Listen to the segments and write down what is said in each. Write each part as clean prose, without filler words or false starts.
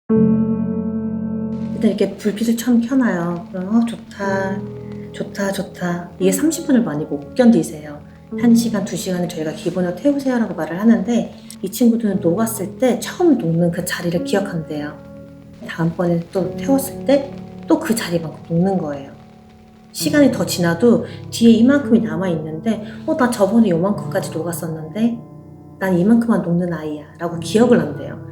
일단 이렇게 불빛을 처음 켜놔요. 그럼 좋다 좋다 좋다. 이게 30분을 많이 못 견디세요. 1시간 2시간을 저희가 기본으로 태우세요 라고 말을 하는데 이 친구들은 녹았을 때 처음 녹는 그 자리를 기억한대요. 다음번에 또 태웠을 때 또 그 자리만큼 녹는 거예요. 시간이 더 지나도 뒤에 이만큼이 남아있는데 나 저번에 요만큼까지 녹았었는데 난 이만큼만 녹는 아이야 라고 기억을 한대요.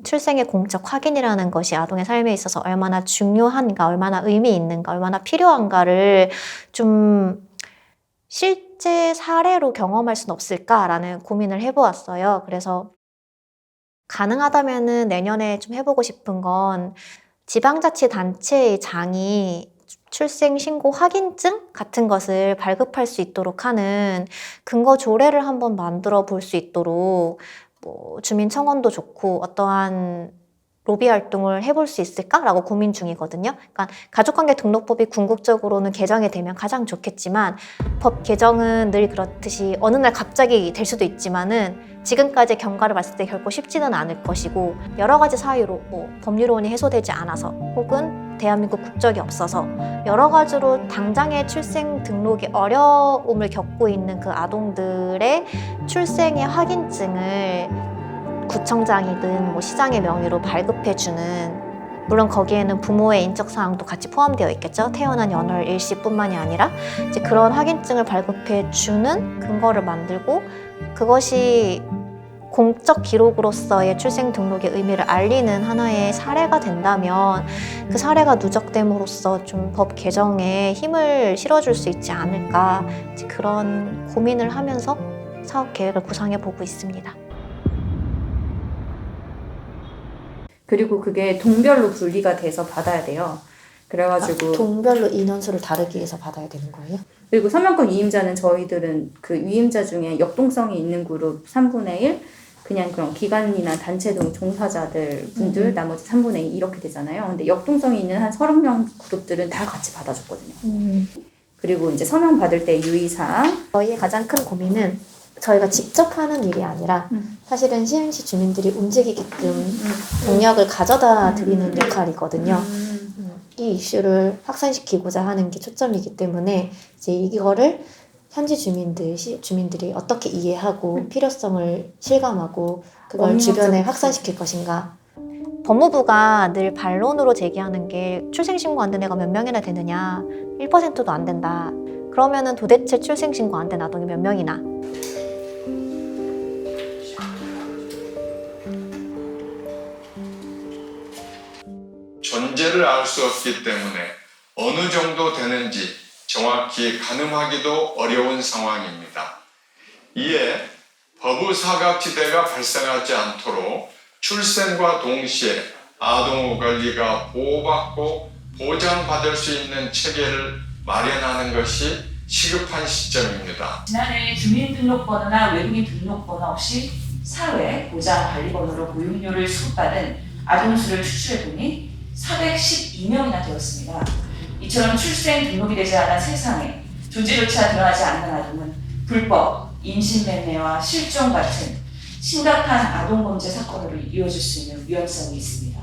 출생의 공적 확인이라는 것이 아동의 삶에 있어서 얼마나 중요한가, 얼마나 의미 있는가, 얼마나 필요한가를 좀 실제 사례로 경험할 수는 없을까라는 고민을 해보았어요. 그래서 가능하다면은 내년에 좀 해보고 싶은 건 지방자치단체의 장이 출생신고 확인증 같은 것을 발급할 수 있도록 하는 근거 조례를 한번 만들어 볼 수 있도록 주민청원도 좋고 어떠한 로비 활동을 해볼 수 있을까라고 고민 중이거든요. 그러니까 가족관계 등록법이 궁극적으로는 개정이 되면 가장 좋겠지만 법 개정은 늘 그렇듯이 어느 날 갑자기 될 수도 있지만은 지금까지 경과를 봤을 때 결코 쉽지는 않을 것이고 여러 가지 사유로 법률원이 해소되지 않아서 혹은 대한민국 국적이 없어서 여러 가지로 당장의 출생 등록이 어려움을 겪고 있는 그 아동들의 출생의 확인증을 구청장이든 시장의 명의로 발급해주는, 물론 거기에는 부모의 인적사항도 같이 포함되어 있겠죠. 태어난 연월 일시뿐만이 아니라 이제 그런 확인증을 발급해주는 근거를 만들고 그것이 공적 기록으로서의 출생 등록의 의미를 알리는 하나의 사례가 된다면 그 사례가 누적됨으로써 좀 법 개정에 힘을 실어줄 수 있지 않을까, 이제 그런 고민을 하면서 사업 계획을 구상해 보고 있습니다. 그리고 그게 동별로 분리가 돼서 받아야 돼요. 그래가지고 동별로 인원수를 다르게 해서 받아야 되는 거예요? 그리고 서명권 위임자는 저희들은 그 위임자 중에 역동성이 있는 그룹 3분의 1, 그냥 그런 기관이나 단체 등 종사자들 분들 나머지 3분의 2 이렇게 되잖아요. 근데 역동성이 있는 한 30명 그룹들은 다 같이 받아줬거든요. 그리고 이제 서명 받을 때 유의사항. 저희의 가장 큰 고민은 저희가 직접 하는 일이 아니라 사실은 시흥시 주민들이 움직이게끔 동력을 가져다 드리는 역할이거든요. 이 이슈를 확산시키고자 하는 게 초점이기 때문에 이제 이거를 현지 주민들이 어떻게 이해하고 필요성을 실감하고 그걸 주변에 확산시킬 것인가. 법무부가 늘 반론으로 제기하는 게 출생신고 안 된 애가 몇 명이나 되느냐, 1%도 안 된다. 그러면은 도대체 출생신고 안 된 아동이 몇 명이나? 존재를 알 수 없기 때문에 어느 정도 되는지 정확히 가늠하기도 어려운 상황입니다. 이에 법의 사각지대가 발생하지 않도록 출생과 동시에 아동 권리가 보호받고 보장받을 수 있는 체계를 마련하는 것이 시급한 시점입니다. 지난해 주민등록번호나 외국인 등록번호 없이 사회 보장관리번호로 고용료를 수급받은 아동 수를 추출해보니 412명이나 되었습니다. 이처럼 출생 등록이 되지 않은 세상에 존재조차 드러나지 않는 아동은 불법, 임신매매와 실종 같은 심각한 아동범죄 사건으로 이어질 수 있는 위험성이 있습니다.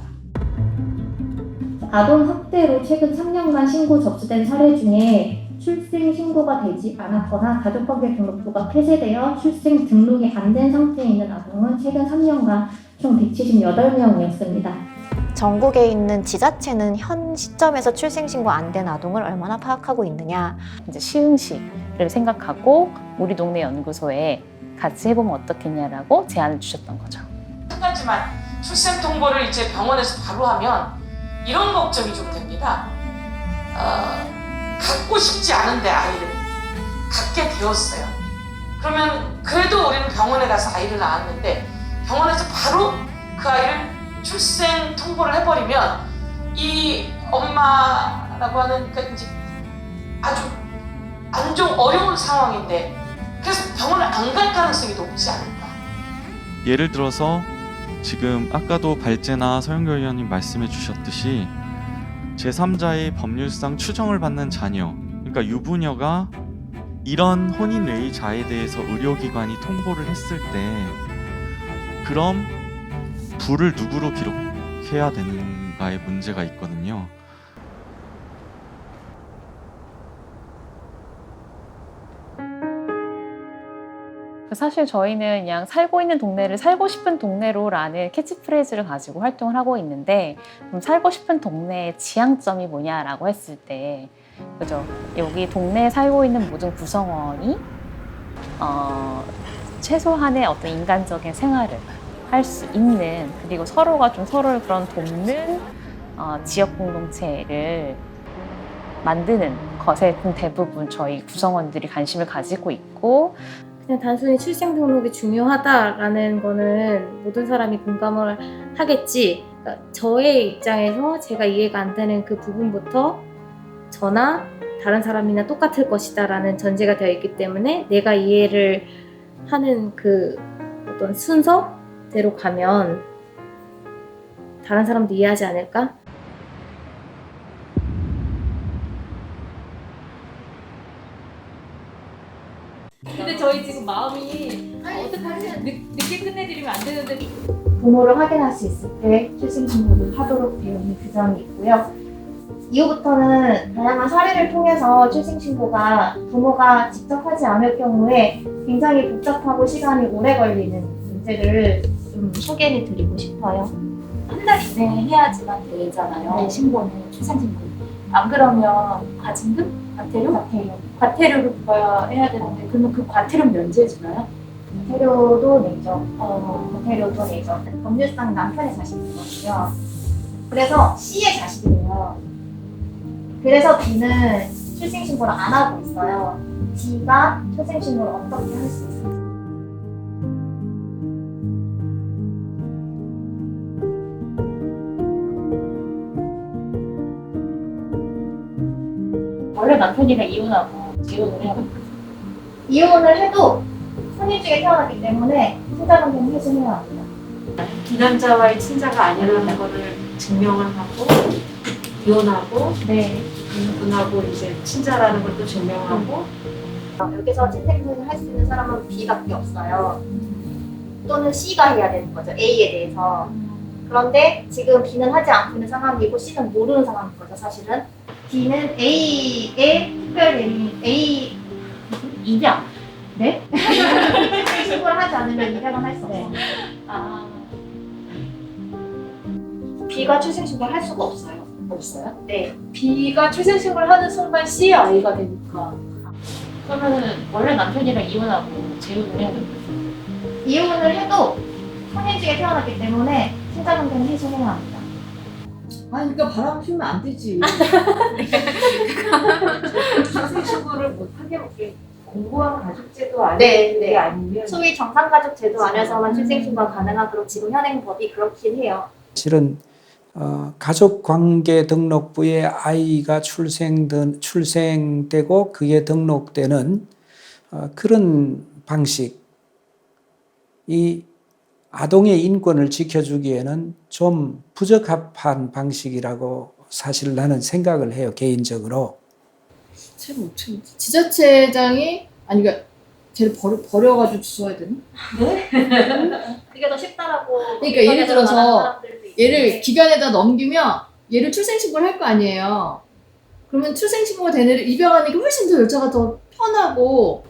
아동학대로 최근 3년간 신고 접수된 사례 중에 출생 신고가 되지 않았거나 가족관계 등록부가 폐쇄되어 출생 등록이 안 된 상태에 있는 아동은 최근 3년간 총 178명이었습니다. 전국에 있는 지자체는 현 시점에서 출생신고 안 된 아동을 얼마나 파악하고 있느냐. 이제 시흥시를 생각하고 우리 동네 연구소에 같이 해보면 어떻겠냐라고 제안을 주셨던 거죠. 한 가지만, 출생 통보를 이제 병원에서 바로 하면 이런 걱정이 좀 됩니다. 갖고 싶지 않은데 아이를 갖게 되었어요. 그러면 그래도 우리는 병원에 가서 아이를 낳았는데 병원에서 바로 그 아이를 출생 통보를 해버리면 이 엄마라고 하는 그 이제 아주 안 좋은 어려운 상황인데, 그래서 병원을 안 갈 가능성이 높지 않을까. 예를 들어서 지금 아까도 발제나 서영교 의원님 말씀해 주셨듯이 제3자의 법률상 추정을 받는 자녀, 그러니까 유부녀가 이런 혼인외의자에 대해서 의료기관이 통보를 했을 때 그럼 부를 누구로 기록해야 되는가의 문제가 있거든요. 사실 저희는 그냥 살고 있는 동네를 살고 싶은 동네로라는 캐치프레이즈를 가지고 활동을 하고 있는데, 그럼 살고 싶은 동네의 지향점이 뭐냐라고 했을 때, 그죠? 여기 동네에 살고 있는 모든 구성원이 최소한의 어떤 인간적인 생활을 할 수 있는, 그리고 서로가 좀 서로를 그런 돕는 지역 공동체를 만드는 것에 대부분 저희 구성원들이 관심을 가지고 있고, 그냥 단순히 출생 등록이 중요하다라는 거는 모든 사람이 공감을 하겠지. 그러니까 저의 입장에서 제가 이해가 안 되는 그 부분부터 저나 다른 사람이나 똑같을 것이다라는 전제가 되어 있기 때문에 내가 이해를 하는 그 어떤 순서대로 가면 다른 사람도 이해하지 않을까? 근데 저희 지금 마음이 어떡하지? 늦게 끝내드리면 안 되는데. 부모를 확인할 수 있을 때 출생신고를 하도록 되어 있는 규정이 있고요. 이후부터는 다양한 사례를 통해서 출생신고가 부모가 직접 하지 않을 경우에 굉장히 복잡하고 시간이 오래 걸리는 문제를 좀 소개해 드리고 싶어요. 한 달 이내에 해야지만 되잖아요. 네. 신고는 출생신고. 안 그러면 과징금? 과태료? 과태료를 부과해야 되는데 그러면 그 과태료 면제해주나요? 과태료도 내죠. 과태료도 내죠. 법률상 남편의 자식이거든요. 그래서 C의 자식이에요. 그래서 B는 출생신고를 안 하고 있어요. D가 출생신고를 어떻게 할 수 있어요? 원래 남편이랑 이혼하고 재혼을 해야 됩니다. 이혼을 해도 혼인 중에 태어났기 때문에 친자관계는 해소해야 합니다. 기남자와의 친자가 아니라는 거를 증명을 하고 이혼하고 네. 분하고 이제 친자라는 걸 또 증명하고 여기서 채택을 할 수 있는 사람은 B밖에 없어요. 또는 C가 해야 되는 거죠. A에 대해서. 그런데 지금 B는 하지 않고 있는 상황이고 C는 모르는 상황인 거죠, 사실은. B는 A의 특별대리인 A 입양. 네? 신고를 하지 않으면 입양은 할 수 없어요. B가 출생신고를 할 수가 없어요. 없어요? 네. B가 출생신고를 하는 순간 C의 아이가 되니까. 그러면은 원래 남편이랑 이혼하고 재혼을 해야 됩니다. 이혼을 해도 혼인 중에 태어났기 때문에 친자관계는 해소해야 합니다. 아니 그러니까 바람 피우면 안 되지. 출생신고를 못하게 이렇게 공고한 가족제도 안에 네. 아니면 소위 정상가족 제도 안에서만 출생신고가 가능하도록 지금 현행 법이 그렇긴 해요. 실은 가족관계 등록부에 아이가 출생되고 그게 등록되는 그런 방식이 아동의 인권을 지켜주기에는 좀 부적합한 방식이라고 사실 나는 생각을 해요, 개인적으로. 쟤를 못 참지. 지자체장이 아니 그러니까 쟤를 버려가지고 주워야 되나? 그게 더 쉽다라고. 그러니까 예를 들어서 말하는 사람들도 있는데. 얘를 기관에다 넘기면 얘를 출생신고를 할 거 아니에요. 그러면 출생신고가 된 애를 입양하는 게 훨씬 더 절차가 더 편하고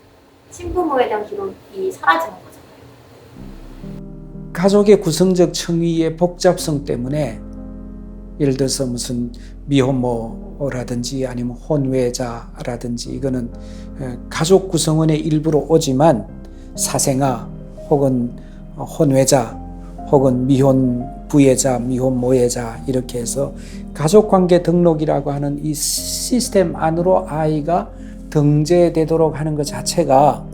신부모에 대한 기록이 사라지는 거잖아요. 가족의 구성적 청위의 복잡성 때문에 예를 들어서 무슨 미혼모라든지 아니면 혼외자라든지 이거는 가족 구성원의 일부로 오지만 사생아 혹은 혼외자 혹은 미혼 부예자, 미혼 모예자 이렇게 해서 가족관계 등록이라고 하는 이 시스템 안으로 아이가 등재되도록 하는 것 자체가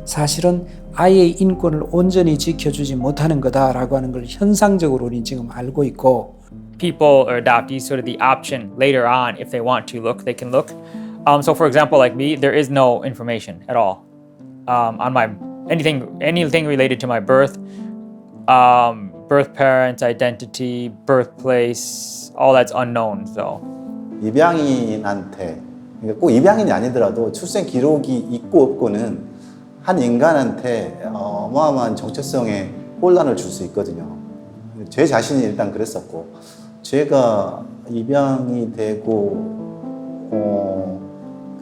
사실은 아이의 인권을 온전히 지켜주지 못하는 거다라고 하는 걸 현상적으로 우리는 지금 알고 있고 people or adoptees sort of the option later on if they want to look, they can look. So for example, like me, there is no information at all on my anything related to my birth birth parents, identity, birthplace, all that's unknown. So 입양인한테, 그러니까 꼭 입양인이 아니더라도 출생 기록이 있고 없고는 한 인간한테 어마어마한 정체성에 혼란을 줄 수 있거든요. 제 자신이 일단 그랬었고, 제가 입양이 되고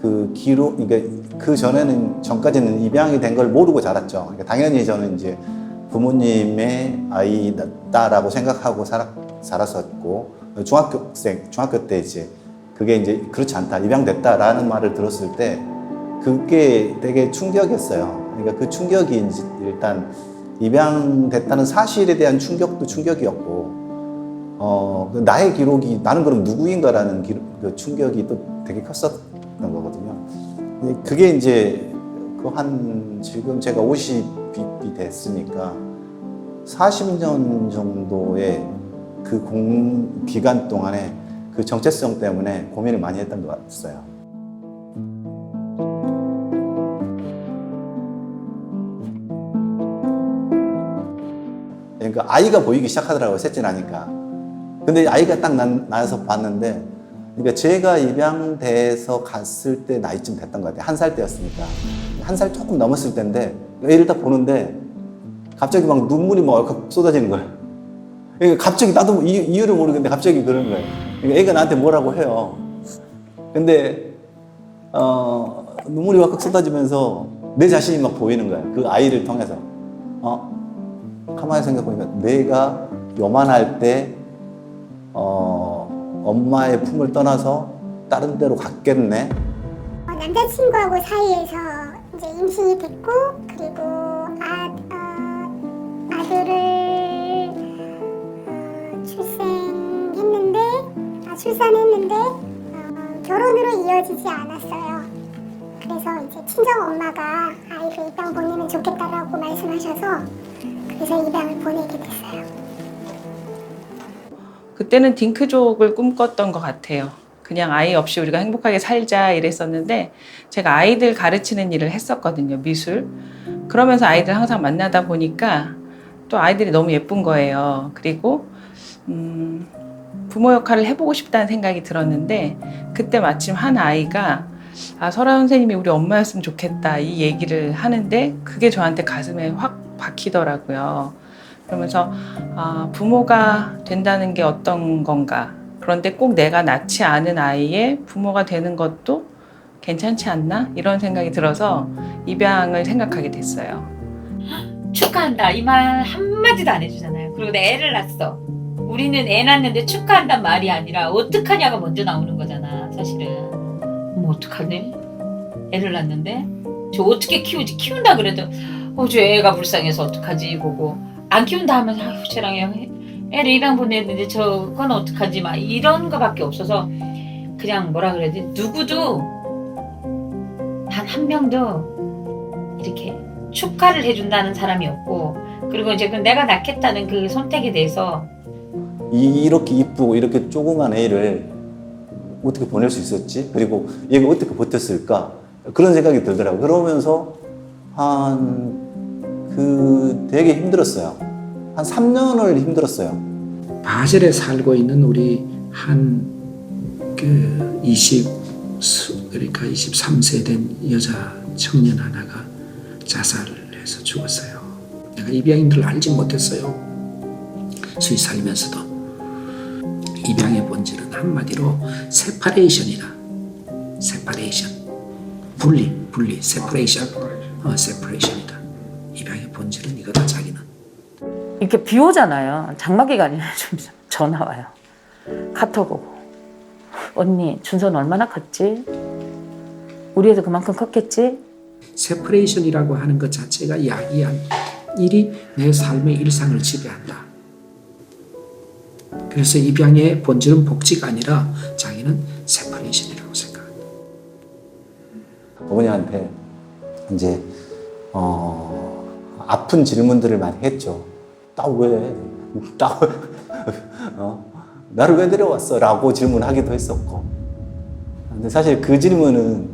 그 기록, 그러니까 그 전까지는 입양이 된 걸 모르고 자랐죠. 그러니까 당연히 저는 이제 부모님의 아이다라고 생각하고 살았었고, 중학교 때 이제 그게 이제 그렇지 않다, 입양됐다라는 말을 들었을 때 그게 되게 충격이었어요. 그러니까 그 충격이 이제 일단 입양됐다는 사실에 대한 충격도 충격이었고, 나의 기록이, 나는 그럼 누구인가라는 그 충격이 또 되게 컸었던 거거든요. 그게 이제 지금 제가 50이 됐으니까 40년 정도의 그 기간 동안에 그 정체성 때문에 고민을 많이 했던 것 같았어요. 그러니까 아이가 보이기 시작하더라고요, 셋째 나니까. 근데 아이가 딱 나서 봤는데, 그러니까 제가 입양돼서 갔을 때 나이쯤 됐던 것 같아요. 1살 때였으니까. 1살 조금 넘었을 때인데, 애를 딱 보는데 갑자기 막 눈물이 막 얼컥 쏟아지는 거예요. 그러니까 갑자기 나도 이유를 모르겠는데 갑자기 그런 거예요. 그러니까 애가 나한테 뭐라고 해요. 근데 눈물이 막 쏟아지면서 내 자신이 막 보이는 거예요. 그 아이를 통해서. 가만히 생각해보니까 내가 요만할 때 엄마의 품을 떠나서 다른 데로 갔겠네. 남자친구하고 사이에서 이제 임신이 됐고, 그리고 아들을 출산했는데 결혼으로 이어지지 않았어요. 그래서 이제 친정 엄마가 아이를 입양 보내면 좋겠다라고 말씀하셔서 그래서 입양을 보내게 됐어요. 그때는 딩크족을 꿈꿨던 것 같아요. 그냥 아이 없이 우리가 행복하게 살자 이랬었는데, 제가 아이들 가르치는 일을 했었거든요, 미술. 그러면서 아이들 항상 만나다 보니까 또 아이들이 너무 예쁜 거예요. 그리고 부모 역할을 해보고 싶다는 생각이 들었는데, 그때 마침 한 아이가 설아 선생님이 우리 엄마였으면 좋겠다 이 얘기를 하는데, 그게 저한테 가슴에 확 박히더라고요. 그러면서 부모가 된다는 게 어떤 건가, 그런데 꼭 내가 낳지 않은 아이의 부모가 되는 것도 괜찮지 않나, 이런 생각이 들어서 입양을 생각하게 됐어요. 축하한다 이 말 한마디도 안 해주잖아요. 그리고 내 애를 낳았어. 우리는 애 낳는데 축하한단 말이 아니라 어떡하냐가 먼저 나오는 거잖아, 사실은. 뭐 어떡하네? 애를 낳는데? 저 어떻게 키우지? 키운다 그래도 저 애가 불쌍해서 어떡하지 보고, 안 키운다 하면 아유 쟤랑 애를 입양 보냈는데 저건 어떡하지 막 이런 거밖에 없어서, 그냥 뭐라 그래야 돼? 누구도 단 한 명도 이렇게 축하를 해준다는 사람이 없고, 그리고 이제 내가 낳겠다는 그 선택에 대해서 이렇게 이쁘고 이렇게 조그만 애를 어떻게 보낼 수 있었지? 그리고 얘가 어떻게 버텼을까? 그런 생각이 들더라고요. 그러면서 되게 힘들었어요. 한 3년을 힘들었어요. 바젤에 살고 있는 우리 그러니까 23세 된 여자 청년 하나가 자살해서 죽었어요. 내가 입양인들을 알지 못했어요. 스위스 살면서도. 입양의 본질은 한마디로 세퍼레이션이다. 세퍼레이션. 분리, 세퍼레이션. 세퍼레이션이다. 입양의 본질은 이거다, 자기는. 이렇게 비 오잖아요. 장마 기간이나 좀 전화 와요. 카톡 오고. 언니, 준서는 얼마나 컸지? 우리 애도 그만큼 컸겠지? 세퍼레이션이라고 하는 것 자체가 야기한 일이 내 삶의 일상을 지배한다. 그래서 입양의 본질은 복지가 아니라 자기는 세퍼레이션이라고 생각한다. 어머니한테 이제 아픈 질문들을 많이 했죠. 나 왜? 나를 왜 데려왔어? 라고 질문하기도 했었고. 근데 사실 그 질문은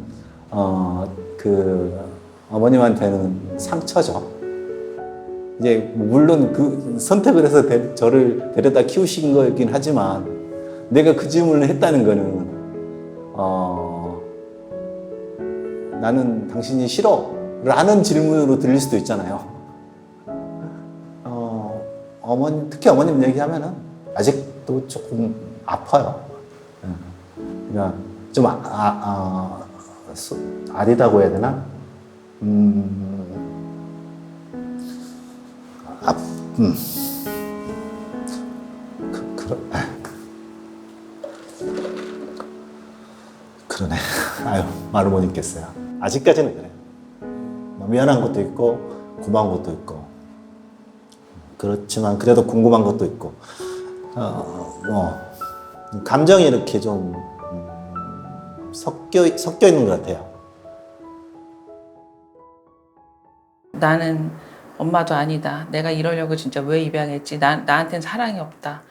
어머님한테는 상처죠. 이제 물론 그 선택을 해서 저를 데려다 키우신 거긴 하지만 내가 그 질문을 했다는 거는 나는 당신이 싫어 라는 질문으로 들릴 수도 있잖아요. 특히 어머님 얘기하면은 아직도 조금 아파요. 그러니까 좀 아리다고 해야 되나? 그러네. 아유, 말을 못 읽겠어요. 아직까지는 그래요. 미안한 것도 있고 고마운 것도 있고 그렇지만 그래도 궁금한 것도 있고 감정이 이렇게 좀 섞여 있는 것 같아요. 나는 엄마도 아니다. 내가 이러려고 진짜 왜 입양했지? 나한테는 사랑이 없다.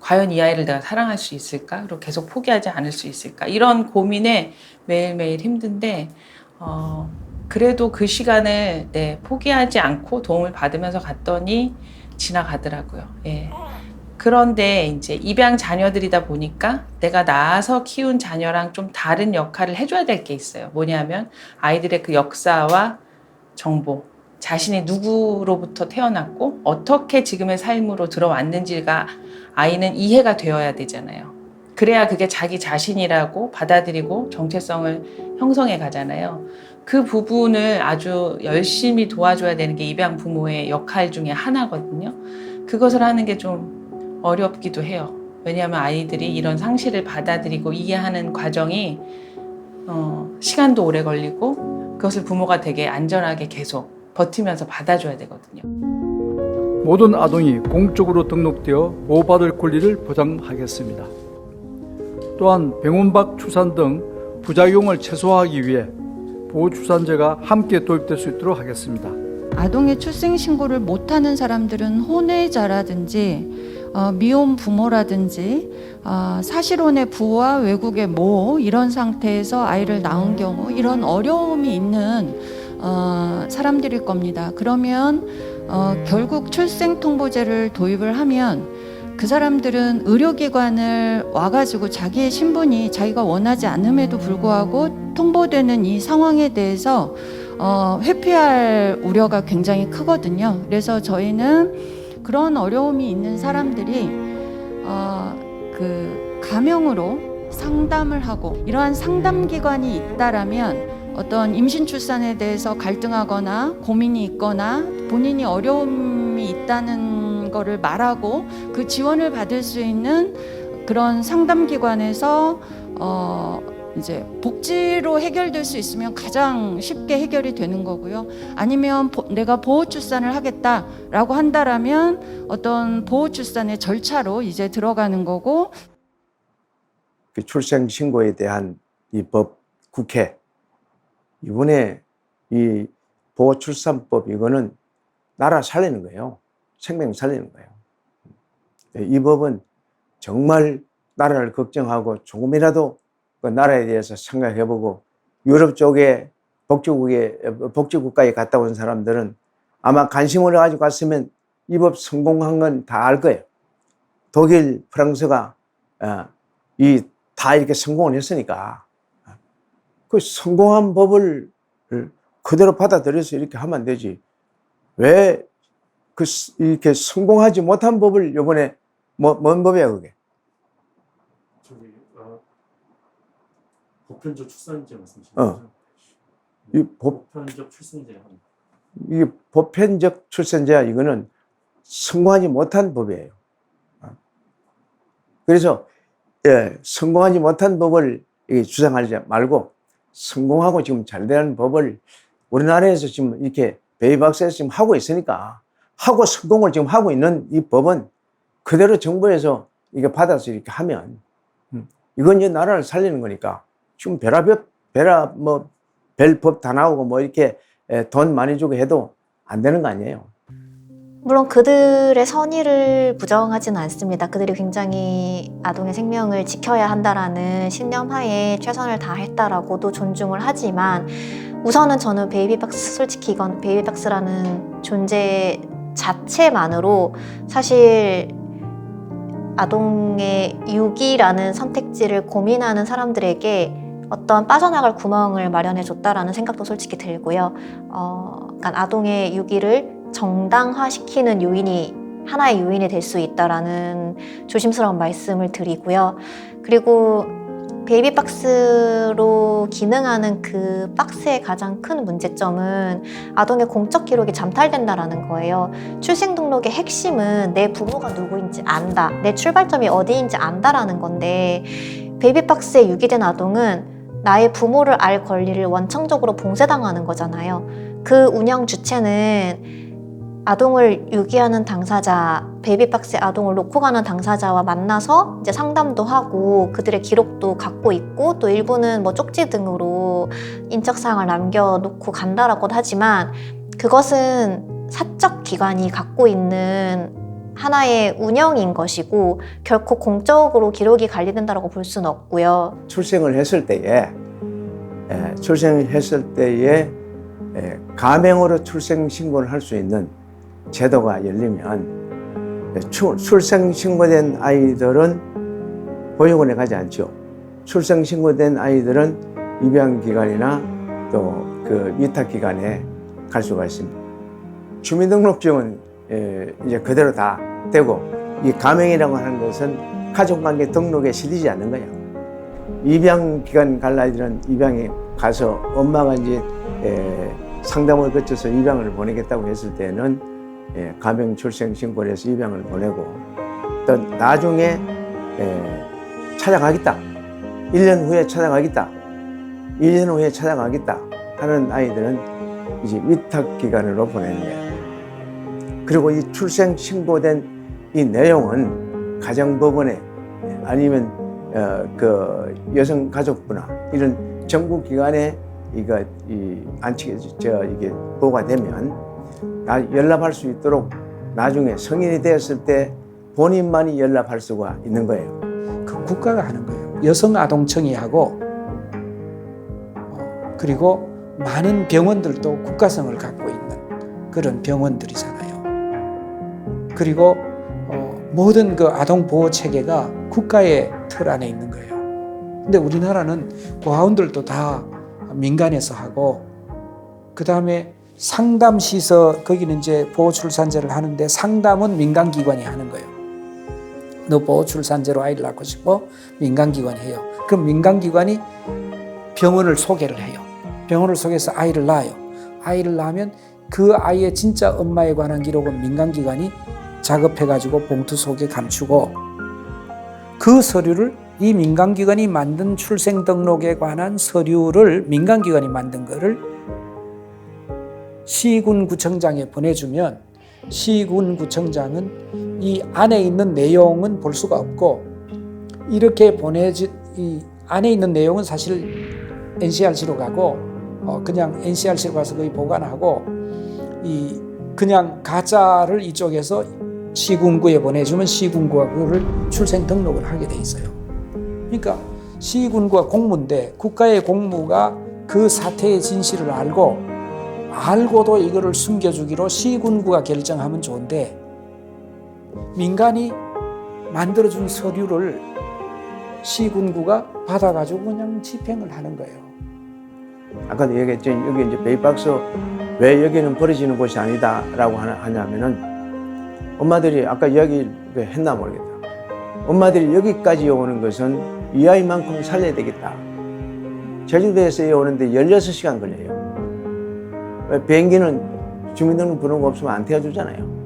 과연 이 아이를 내가 사랑할 수 있을까? 그리고 계속 포기하지 않을 수 있을까? 이런 고민에 매일매일 힘든데 그래도 그 시간을 포기하지 않고 도움을 받으면서 갔더니 지나가더라고요. 예. 그런데 이제 입양 자녀들이다 보니까 내가 낳아서 키운 자녀랑 좀 다른 역할을 해줘야 될 게 있어요. 뭐냐면 아이들의 그 역사와 정보, 자신이 누구로부터 태어났고 어떻게 지금의 삶으로 들어왔는지가 아이는 이해가 되어야 되잖아요. 그래야 그게 자기 자신이라고 받아들이고 정체성을 형성해 가잖아요. 그 부분을 아주 열심히 도와줘야 되는 게 입양 부모의 역할 중에 하나거든요. 그것을 하는 게 좀 어렵기도 해요. 왜냐하면 아이들이 이런 상실을 받아들이고 이해하는 과정이 시간도 오래 걸리고 그것을 부모가 되게 안전하게 계속 버티면서 받아줘야 되거든요. 모든 아동이 공적으로 등록되어 보호받을 권리를 보장하겠습니다. 또한 병원 밖 출산 등 부작용을 최소화하기 위해 보호출산제가 함께 도입될 수 있도록 하겠습니다. 아동의 출생신고를 못하는 사람들은 혼외자라든지 미혼 부모라든지 사실혼의 부와 외국의 모 이런 상태에서 아이를 낳은 경우 이런 어려움이 있는 사람들일 겁니다. 그러면 결국 출생통보제를 도입을 하면 그 사람들은 의료기관을 와가지고 자기의 신분이 자기가 원하지 않음에도 불구하고 통보되는 이 상황에 대해서 회피할 우려가 굉장히 크거든요. 그래서 저희는 그런 어려움이 있는 사람들이 그 가명으로 상담을 하고 이러한 상담기관이 있다라면 어떤 임신 출산에 대해서 갈등하거나 고민이 있거나 본인이 어려움이 있다는 거를 말하고 그 지원을 받을 수 있는 그런 상담기관에서 이제 복지로 해결될 수 있으면 가장 쉽게 해결이 되는 거고요. 아니면 내가 보호 출산을 하겠다라고 한다라면 어떤 보호 출산의 절차로 이제 들어가는 거고. 그 출생 신고에 대한 이 법 국회 이번에 이 보호 출산법 이거는 나라 살리는 거예요. 생명 살리는 거예요. 이 법은 정말 나라를 걱정하고 조금이라도 그 나라에 대해서 생각해보고 유럽 쪽에 복지국가에 갔다 온 사람들은 아마 관심을 가지고 갔으면 이 법 성공한 건 다 알 거예요. 독일, 프랑스가 다 이렇게 성공을 했으니까 그 성공한 법을 그대로 받아들여서 이렇게 하면 안 되지. 왜 이렇게 성공하지 못한 법을 이번에 뭔 법이야 그게? 보편적 출산제 말씀이시죠? 보편적 출산제. 이게 보편적 출산제야 이거는 성공하지 못한 법이에요. 그래서 성공하지 못한 법을 주장하지 말고 성공하고 지금 잘 되는 법을 우리나라에서 지금 이렇게 베이박스에서 지금 하고 있으니까 하고 성공을 지금 하고 있는 이 법은 그대로 정부에서 이게 받아서 이렇게 하면 이건 이제 나라를 살리는 거니까 지금 별법 다 나오고 뭐 이렇게 돈 많이 주고 해도 안 되는 거 아니에요. 물론 그들의 선의를 부정하지는 않습니다. 그들이 굉장히 아동의 생명을 지켜야 한다라는 신념하에 최선을 다했다라고도 존중을 하지만 우선은 저는 베이비박스, 솔직히 이건 베이비박스라는 존재에 자체만으로 사실 아동의 유기라는 선택지를 고민하는 사람들에게 어떤 빠져나갈 구멍을 마련해 줬다라는 생각도 솔직히 들고요. 그러니까 아동의 유기를 정당화시키는 하나의 요인이 될 수 있다라는 조심스러운 말씀을 드리고요. 그리고 베이비박스로 기능하는 그 박스의 가장 큰 문제점은 아동의 공적 기록이 잠탈된다라는 거예요. 출생등록의 핵심은 내 부모가 누구인지 안다, 내 출발점이 어디인지 안다라는 건데 베이비박스에 유기된 아동은 나의 부모를 알 권리를 원천적으로 봉쇄당하는 거잖아요. 그 운영 주체는 아동을 유기하는 당사자, 베이비박스에 아동을 놓고 가는 당사자와 만나서 이제 상담도 하고 그들의 기록도 갖고 있고 또 일부는 뭐 쪽지 등으로 인적사항을 남겨놓고 간다라고도 하지만 그것은 사적 기관이 갖고 있는 하나의 운영인 것이고 결코 공적으로 기록이 관리된다고 볼 수는 없고요. 출생을 했을 때에 가명으로 출생 신고를 할 수 있는 제도가 열리면 출생 신고된 아이들은 보육원에 가지 않죠. 출생 신고된 아이들은 입양기관이나 또 그 위탁기관에 갈 수가 있습니다. 주민등록증은 이제 그대로 다 되고 이 가명이라고 하는 것은 가족관계 등록에 실리지 않는 거예요. 입양기관 갈 아이들은 입양에 가서 엄마가 이제 상담을 거쳐서 입양을 보내겠다고 했을 때는 가명 출생 신고를 해서 입양을 보내고 또 나중에 찾아가겠다. 1년 후에 찾아가겠다. 1년 후에 찾아가겠다 하는 아이들은 이제 위탁기관으로 보내는 거예요. 그리고 이 출생 신고된 이 내용은 가정법원에 아니면 그 여성가족부나 이런 정부기관에 이게 보고가 되면 연락할 수 있도록 나중에 성인이 되었을 때 본인만이 연락할 수가 있는 거예요. 그 국가가 하는 거예요. 여성아동청이 하고 그리고 많은 병원들도 국가성을 갖고 있는 그런 병원들이잖아요. 그리고 모든 그 아동 보호 체계가 국가의 틀 안에 있는 거예요. 근데 우리나라는 고아원들도 다 민간에서 하고 그 다음에 상담시설 거기는 이제 보호출산제를 하는데 상담은 민간기관이 하는 거예요. 너 보호출산제로 아이를 낳고 싶어? 민간기관이 해요. 그럼 민간기관이 병원을 소개를 해요. 병원을 소개해서 아이를 낳아요. 아이를 낳으면 그 아이의 진짜 엄마에 관한 기록은 민간기관이 작업해가지고 봉투 속에 감추고 그 서류를 이 민간기관이 만든 출생등록에 관한 서류를 민간기관이 만든 거를 시군구청장에 보내주면 시군구청장은 이 안에 있는 내용은 볼 수가 없고 이렇게 이 안에 있는 내용은 사실 NCRC로 가고 그냥 NCRC로 가서 거의 보관하고 그냥 가짜를 이쪽에서 시군구에 보내주면 시군구가 그거를 출생 등록을 하게 돼 있어요. 그러니까 시군구가 공무인데 국가의 공무가 그 사태의 진실을 알고도 이거를 숨겨주기로 시군구가 결정하면 좋은데 민간이 만들어준 서류를 시군구가 받아가지고 그냥 집행을 하는 거예요. 아까도 얘기했죠. 여기 이제 베이박스 왜 여기는 버려지는 곳이 아니다라고 하냐면은 엄마들이 아까 이야기 했나 모르겠다. 엄마들이 여기까지 오는 것은 이 아이만큼 살려야 되겠다. 제주도에서 오는데 16시간 걸려요. 비행기는 주민등록 번호가 없으면 안 태워주잖아요.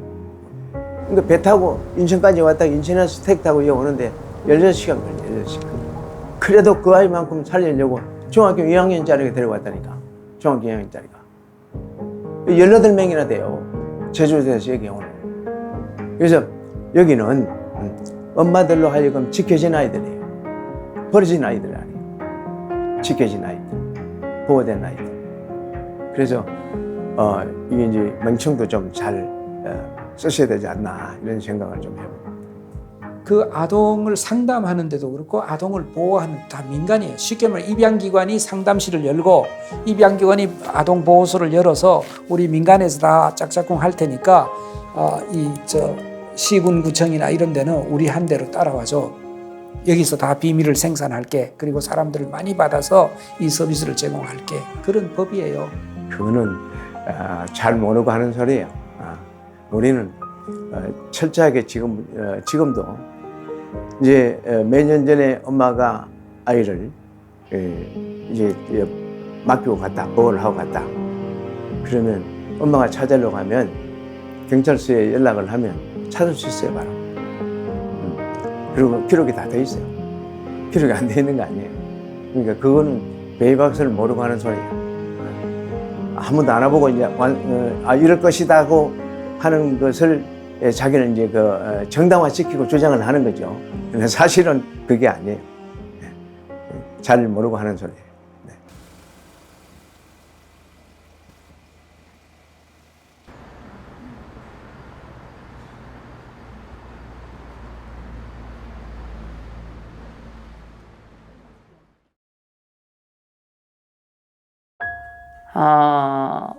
그러니까 배 타고 인천까지 왔다가 인천에서 택 타고 여기 오는데 16시간 걸려요. 16시간. 그래도 그 아이만큼 살리려고 중학교 2학년짜리가 데려왔다니까. 중학교 2학년짜리가. 18명이나 돼요. 제주도에서 여기 오는. 그래서 여기는 엄마들로 하여금 지켜진 아이들이에요. 버려진 아이들 아니에요. 지켜진 아이들. 보호된 아이들. 그래서 이게 이제 명칭도 좀 잘 쓰셔야 되지 않나 이런 생각을 좀 해봅니다. 그 아동을 상담하는데도 그렇고 아동을 보호하는 다 민간이에요. 쉽게 말해 입양기관이 상담실을 열고 입양기관이 아동보호소를 열어서 우리 민간에서 다 짝짝꿍 할 테니까 시군구청이나 이런 데는 우리 한 대로 따라와줘. 여기서 다 비밀을 생산할게. 그리고 사람들을 많이 받아서 이 서비스를 제공할게. 그런 법이에요. 그거는 잘 모르고 하는 소리예요. 우리는 철저하게 지금도 이제 몇 년 전에 엄마가 아이를 이제 맡기고 갔다, 보호를 하고 갔다. 그러면 엄마가 찾으려고 하면 경찰서에 연락을 하면 찾을 수 있어요, 바로. 그리고 기록이 다 돼 있어요. 기록이 안 돼 있는 거 아니에요. 그러니까 그거는 베이박스를 모르고 하는 소리예요. 한 번도 안 해보고 이제 이럴 것이다 하고 하는 것을 자기는 이제 정당화시키고 주장을 하는 거죠. 근데 사실은 그게 아니에요. 잘 모르고 하는 소리예요.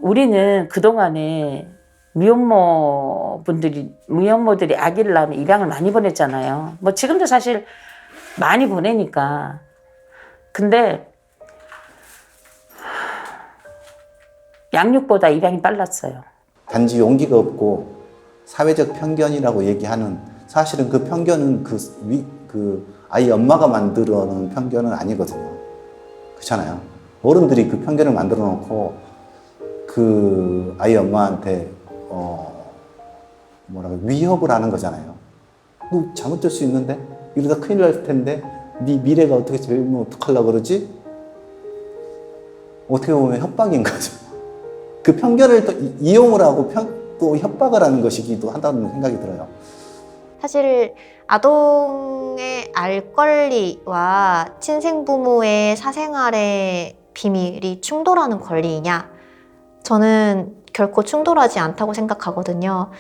우리는 그동안에 미혼모들이 아기를 낳으면 입양을 많이 보냈잖아요. 뭐 지금도 사실 많이 보내니까. 근데 양육보다 입양이 빨랐어요. 단지 용기가 없고 사회적 편견이라고 얘기하는, 사실은 그 편견은 그 아이 엄마가 만들어 놓은 편견은 아니거든요. 그렇잖아요. 어른들이 그 편견을 만들어 놓고 그 아이 엄마한테 위협을 하는 거잖아요. 너 잘못될 수 있는데? 이러다 큰일 날 텐데? 네 미래가 어떻게 되면 어떡하려고 그러지? 어떻게 보면 협박인 거죠. 그 편견을 또 이용을 하고 또 협박을 하는 것이기도 한다는 생각이 들어요. 사실 아동의 알 권리와 친생부모의 사생활의 비밀이 충돌하는 권리이냐? 저는 결코 충돌하지 않다고 생각하거든요.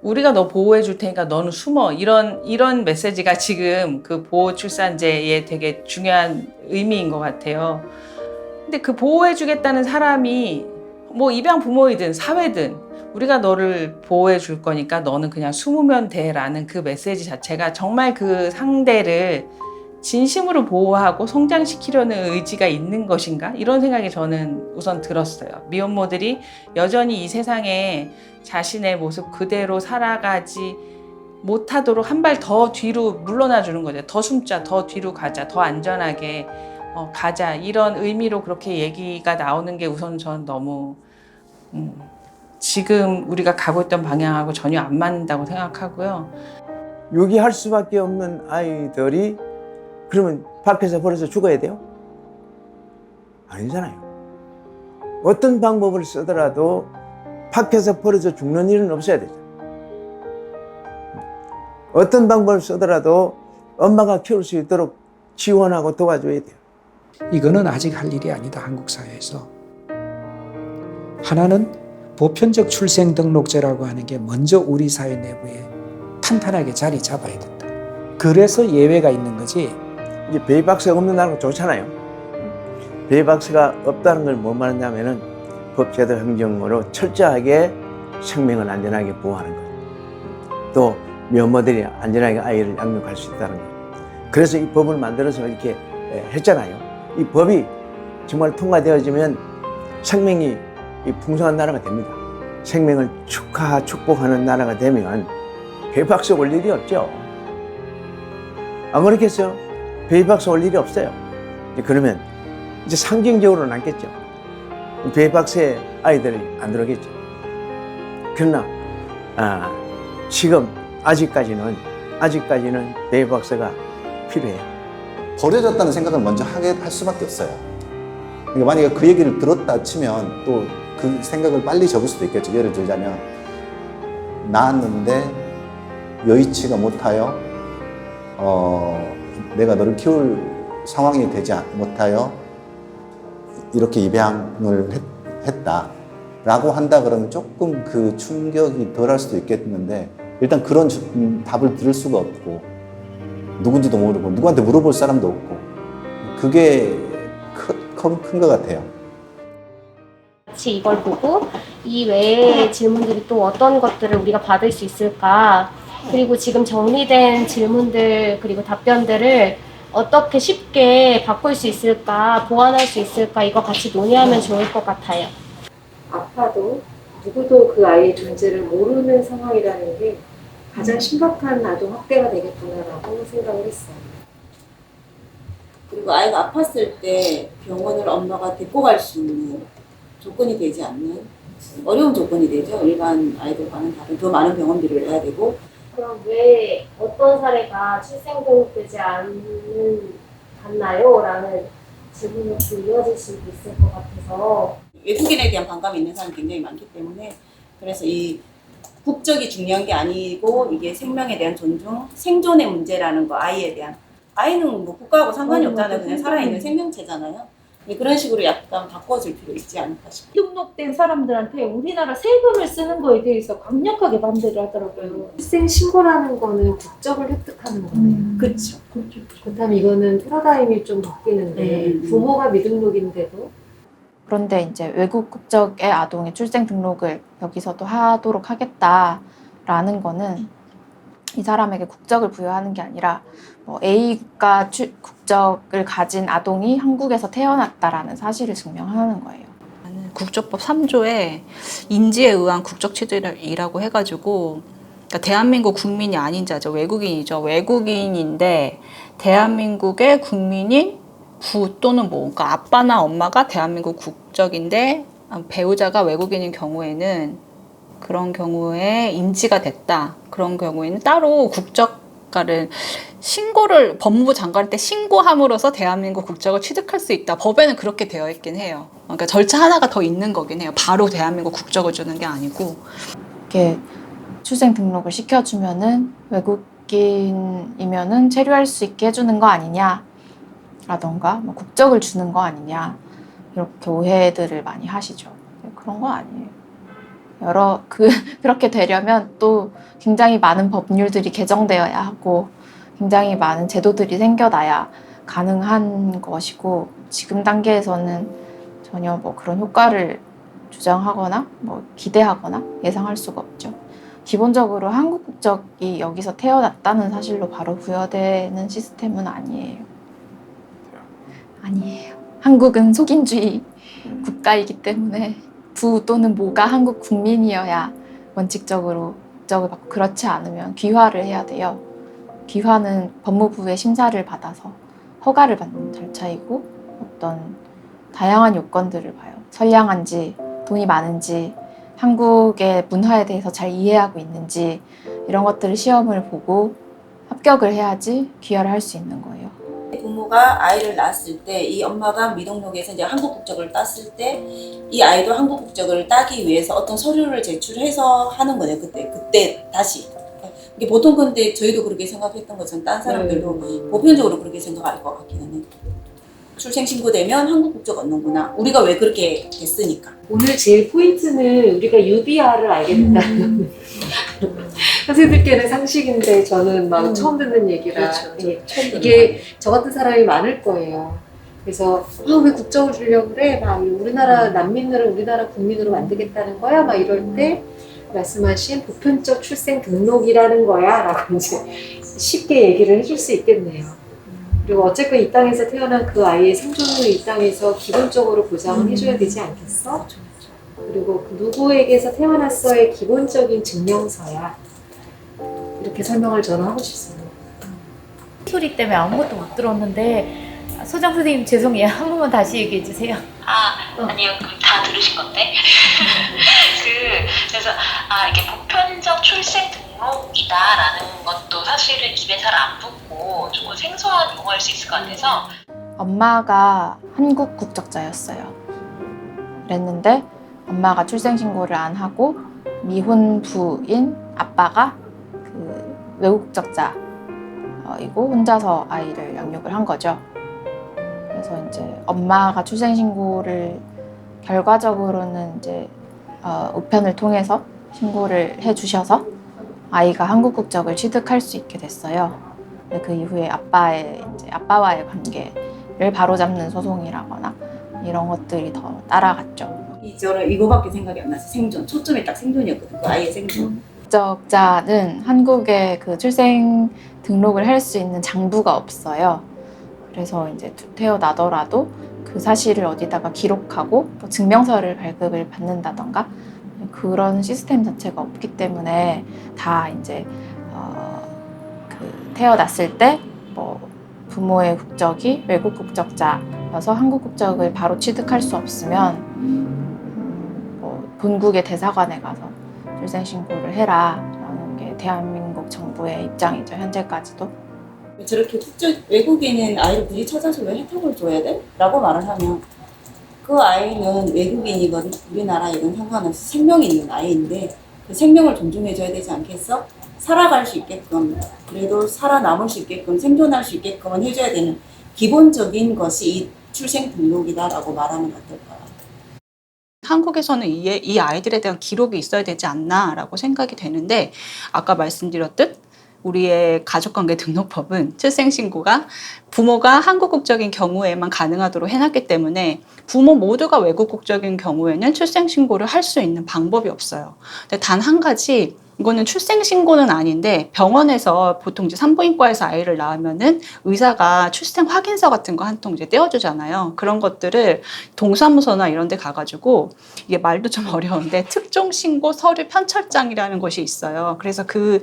우리가 너 보호해 줄 테니까 너는 숨어. 이런 메시지가 지금 그 보호출산제의 되게 중요한 의미인 것 같아요. 근데 그 보호해 주겠다는 사람이 뭐 입양 부모이든 사회든 우리가 너를 보호해 줄 거니까 너는 그냥 숨으면 돼라는 그 메시지 자체가 정말 그 상대를 진심으로 보호하고 성장시키려는 의지가 있는 것인가? 이런 생각이 저는 우선 들었어요. 미혼모들이 여전히 이 세상에 자신의 모습 그대로 살아가지 못하도록 한 발 더 뒤로 물러나 주는 거죠. 더 숨자, 더 뒤로 가자, 더 안전하게 가자. 이런 의미로 그렇게 얘기가 나오는 게 우선 전 너무 지금 우리가 가고 있던 방향하고 전혀 안 맞는다고 생각하고요. 유기할 수밖에 없는 아이들이 그러면 밖에서 버려서 죽어야 돼요? 아니잖아요. 어떤 방법을 쓰더라도 밖에서 버려져 죽는 일은 없어야 되죠. 어떤 방법을 쓰더라도 엄마가 키울 수 있도록 지원하고 도와줘야 돼요. 이거는 아직 할 일이 아니다, 한국 사회에서. 하나는 보편적 출생등록제라고 하는 게 먼저 우리 사회 내부에 탄탄하게 자리 잡아야 된다. 그래서 예외가 있는 거지. 이제 베이박스가 없는 나라가 좋잖아요. 베이박스가 없다는 걸 뭐 말하냐면은 법제도 행정으로 철저하게 생명을 안전하게 보호하는 것. 또 미혼모들이 안전하게 아이를 양육할 수 있다는 것. 그래서 이 법을 만들어서 이렇게 했잖아요. 이 법이 정말 통과되어지면 생명이 풍성한 나라가 됩니다. 생명을 축복하는 나라가 되면 베이박스 올 일이 없죠. 안 그렇겠어요? 베이박스 올 일이 없어요. 그러면 이제 상징적으로 남겠죠. 베이박스에 아이들이 안 들어오겠죠. 그러나 지금 아직까지는 베이박스가 필요해요. 버려졌다는 생각을 먼저 할 수밖에 없어요. 그러니까 만약에 그 얘기를 들었다 치면 또 그 생각을 빨리 접을 수도 있겠죠. 예를 들자면 낳았는데 여의치가 못하여 내가 너를 키울 상황이 되지 못하여 이렇게 입양을 했다라고 한다 그러면 조금 그 충격이 덜할 수도 있겠는데 일단 그런 답을 들을 수가 없고 누군지도 모르고 누구한테 물어볼 사람도 없고 그게 큰 것 같아요. 같이 이걸 보고 이 외의 질문들이 또 어떤 것들을 우리가 받을 수 있을까, 그리고 지금 정리된 질문들 그리고 답변들을 어떻게 쉽게 바꿀 수 있을까, 보완할 수 있을까, 이거 같이 논의하면 좋을 것 같아요. 아파도 누구도 그 아이의 존재를 모르는 상황이라는 게 가장 심각한 아동 학대가 되겠구나라고 생각을 했어요. 그리고 아이가 아팠을 때 병원을 엄마가 데리고 갈 수 있는 조건이 되지 않는 어려운 조건이 되죠. 일반 아이들과는 다른 더 많은 병원비를 내야 되고. 그럼 왜 어떤 사례가 출생등록되지 않나요? 라는 질문이 또 이어질 수도 있을 것 같아서. 외국인에 대한 반감이 있는 사람이 굉장히 많기 때문에, 그래서 이 국적이 중요한 게 아니고 이게 생명에 대한 존중, 생존의 문제라는 거, 아이에 대한. 아이는 뭐 국가하고 상관이 없잖아요. 그냥 살아있는 생명체잖아요. 그런 식으로 약간 바꿔줄 필요 있지 않을까 싶어요. 등록된 사람들한테 우리나라 세금을 쓰는 거에 대해서 강력하게 반대를 하더라고요. 출생 신고라는 거는 국적을 획득하는 거네요. 그렇죠. 그렇다면 이거는 패러다임이 좀 바뀌는데 부모가 미등록인데도. 그런데 이제 외국 국적의 아동의 출생 등록을 여기서도 하도록 하겠다라는 거는 이 사람에게 국적을 부여하는 게 아니라 뭐 A 국가 국적을 가진 아동이 한국에서 태어났다라는 사실을 증명하는 거예요. 국적법 3조에 인지에 의한 국적취득이라고 해가지고, 그러니까 대한민국 국민이 아닌 자죠. 외국인이죠. 외국인인데 대한민국의 국민인 부 또는 뭐, 그러니까 아빠나 엄마가 대한민국 국적인데 배우자가 외국인인 경우에는, 그런 경우에 인지가 됐다. 그런 경우에는 따로 국적가를 신고를 법무부 장관할 때 신고함으로써 대한민국 국적을 취득할 수 있다. 법에는 그렇게 되어 있긴 해요. 그러니까 절차 하나가 더 있는 거긴 해요. 바로 대한민국 국적을 주는 게 아니고. 이렇게 출생 등록을 시켜주면은 외국인이면은 체류할 수 있게 해주는 거 아니냐, 라던가 뭐 국적을 주는 거 아니냐, 이렇게 오해들을 많이 하시죠. 그런 거 아니에요. 그렇게 되려면 또 굉장히 많은 법률들이 개정되어야 하고 굉장히 많은 제도들이 생겨나야 가능한 것이고, 지금 단계에서는 전혀 뭐 그런 효과를 주장하거나 뭐 기대하거나 예상할 수가 없죠. 기본적으로 한국 국적이 여기서 태어났다는 사실로 바로 부여되는 시스템은 아니에요. 한국은 속인주의 국가이기 때문에 부 또는 모가 한국 국민이어야 원칙적으로 국적을 받고, 그렇지 않으면 귀화를 해야 돼요. 귀화는 법무부의 심사를 받아서 허가를 받는 절차이고, 어떤 다양한 요건들을 봐요. 선량한지, 돈이 많은지, 한국의 문화에 대해서 잘 이해하고 있는지, 이런 것들을 시험을 보고 합격을 해야지 귀화를 할 수 있는 거예요. 부모가 아이를 낳았을 때 이 엄마가 미등록에서 이제 한국 국적을 땄을 때 이 아이도 한국 국적을 따기 위해서 어떤 서류를 제출해서 하는 거네요. 그때 다시. 이게 보통 근데 저희도 그렇게 생각했던 것처럼 딴 사람들도 보편적으로 그렇게 생각할 것 같기는 해요. 출생 신고되면 한국 국적 얻는구나. 우리가 왜 그렇게 됐으니까. 오늘 제일 포인트는 우리가 UBR을 알게 된다는 선생님들께는 상식인데 저는 막 처음 듣는 얘기라. 이게 저 같은 사람이 많을 거예요. 그래서 왜 국적을 주려고 그래? 막 우리나라 난민들은 우리나라 국민으로 만들겠다는 거야? 막 이럴 때 말씀하신 보편적 출생 등록이라는 거야 라고 이제 쉽게 얘기를 해줄 수 있겠네요. 그리고 어쨌건 이 땅에서 태어난 그 아이의 생존을 이 땅에서 기본적으로 보장을 해줘야 되지 않겠어? 그리고 그 누구에게서 태어났어의 기본적인 증명서야. 이렇게 설명을 저는 하고 싶습니다. 소리 때문에 아무것도 못 들었는데, 소장 선생님 죄송해요. 한 번만 다시 얘기해 주세요. 아니요. 다 들으신 건데. 그래서 이게 보편적 출생 등록이다라는 것도 사실은 입에 잘 안 붙고 조금 생소한 용어일 수 있을 것 같아서. 엄마가 한국 국적자였어요. 그랬는데 엄마가 출생신고를 안 하고 미혼 부인 아빠가 그 외국 국적자이고 혼자서 아이를 양육을 한 거죠. 그래서 이제 엄마가 출생신고를 결과적으로는 이제 우편을 통해서 신고를 해주셔서 아이가 한국 국적을 취득할 수 있게 됐어요. 그 이후에 아빠와의 관계를 바로잡는 소송이라거나 이런 것들이 더 따라갔죠. 저는 이거밖에 생각이 안 나서 생존. 초점이 딱 생존이었거든. 그 아이의 생존. 국적자는 한국에 그 출생 등록을 할 수 있는 장부가 없어요. 그래서 이제 태어나더라도 그 사실을 어디다가 기록하고 뭐 증명서를 발급을 받는다던가 그런 시스템 자체가 없기 때문에 다 이제 그 태어났을 때 뭐 부모의 국적이 외국 국적자여서 한국 국적을 바로 취득할 수 없으면 뭐 본국의 대사관에 가서 출생 신고를 해라라는 게 대한민국 정부의 입장이죠. 현재까지도. 저렇게 외국인인 아이를 굳이 찾아서 왜 혜택을 줘야 돼? 라고 말을 하면 그 아이는 외국인이건 우리나라이건 상관없이 생명이 있는 아이인데 그 생명을 존중해줘야 되지 않겠어? 살아갈 수 있게끔 그래도 살아남을 수 있게끔 생존할 수 있게끔 해줘야 되는 기본적인 것이 이 출생 등록이다라고 말하면 어떨까요? 한국에서는 이 아이들에 대한 기록이 있어야 되지 않나라고 생각이 되는데 아까 말씀드렸듯 우리의 가족관계 등록법은 출생신고가 부모가 한국 국적인 경우에만 가능하도록 해놨기 때문에 부모 모두가 외국 국적인 경우에는 출생신고를 할 수 있는 방법이 없어요. 근데 단 한 가지 이거는 출생신고는 아닌데 병원에서 보통 이제 산부인과에서 아이를 낳으면은 의사가 출생 확인서 같은 거 한 통 이제 떼어주잖아요. 그런 것들을 동사무소나 이런 데 가가지고 이게 말도 좀 어려운데 특종신고 서류 편철장이라는 것이 있어요. 그래서 그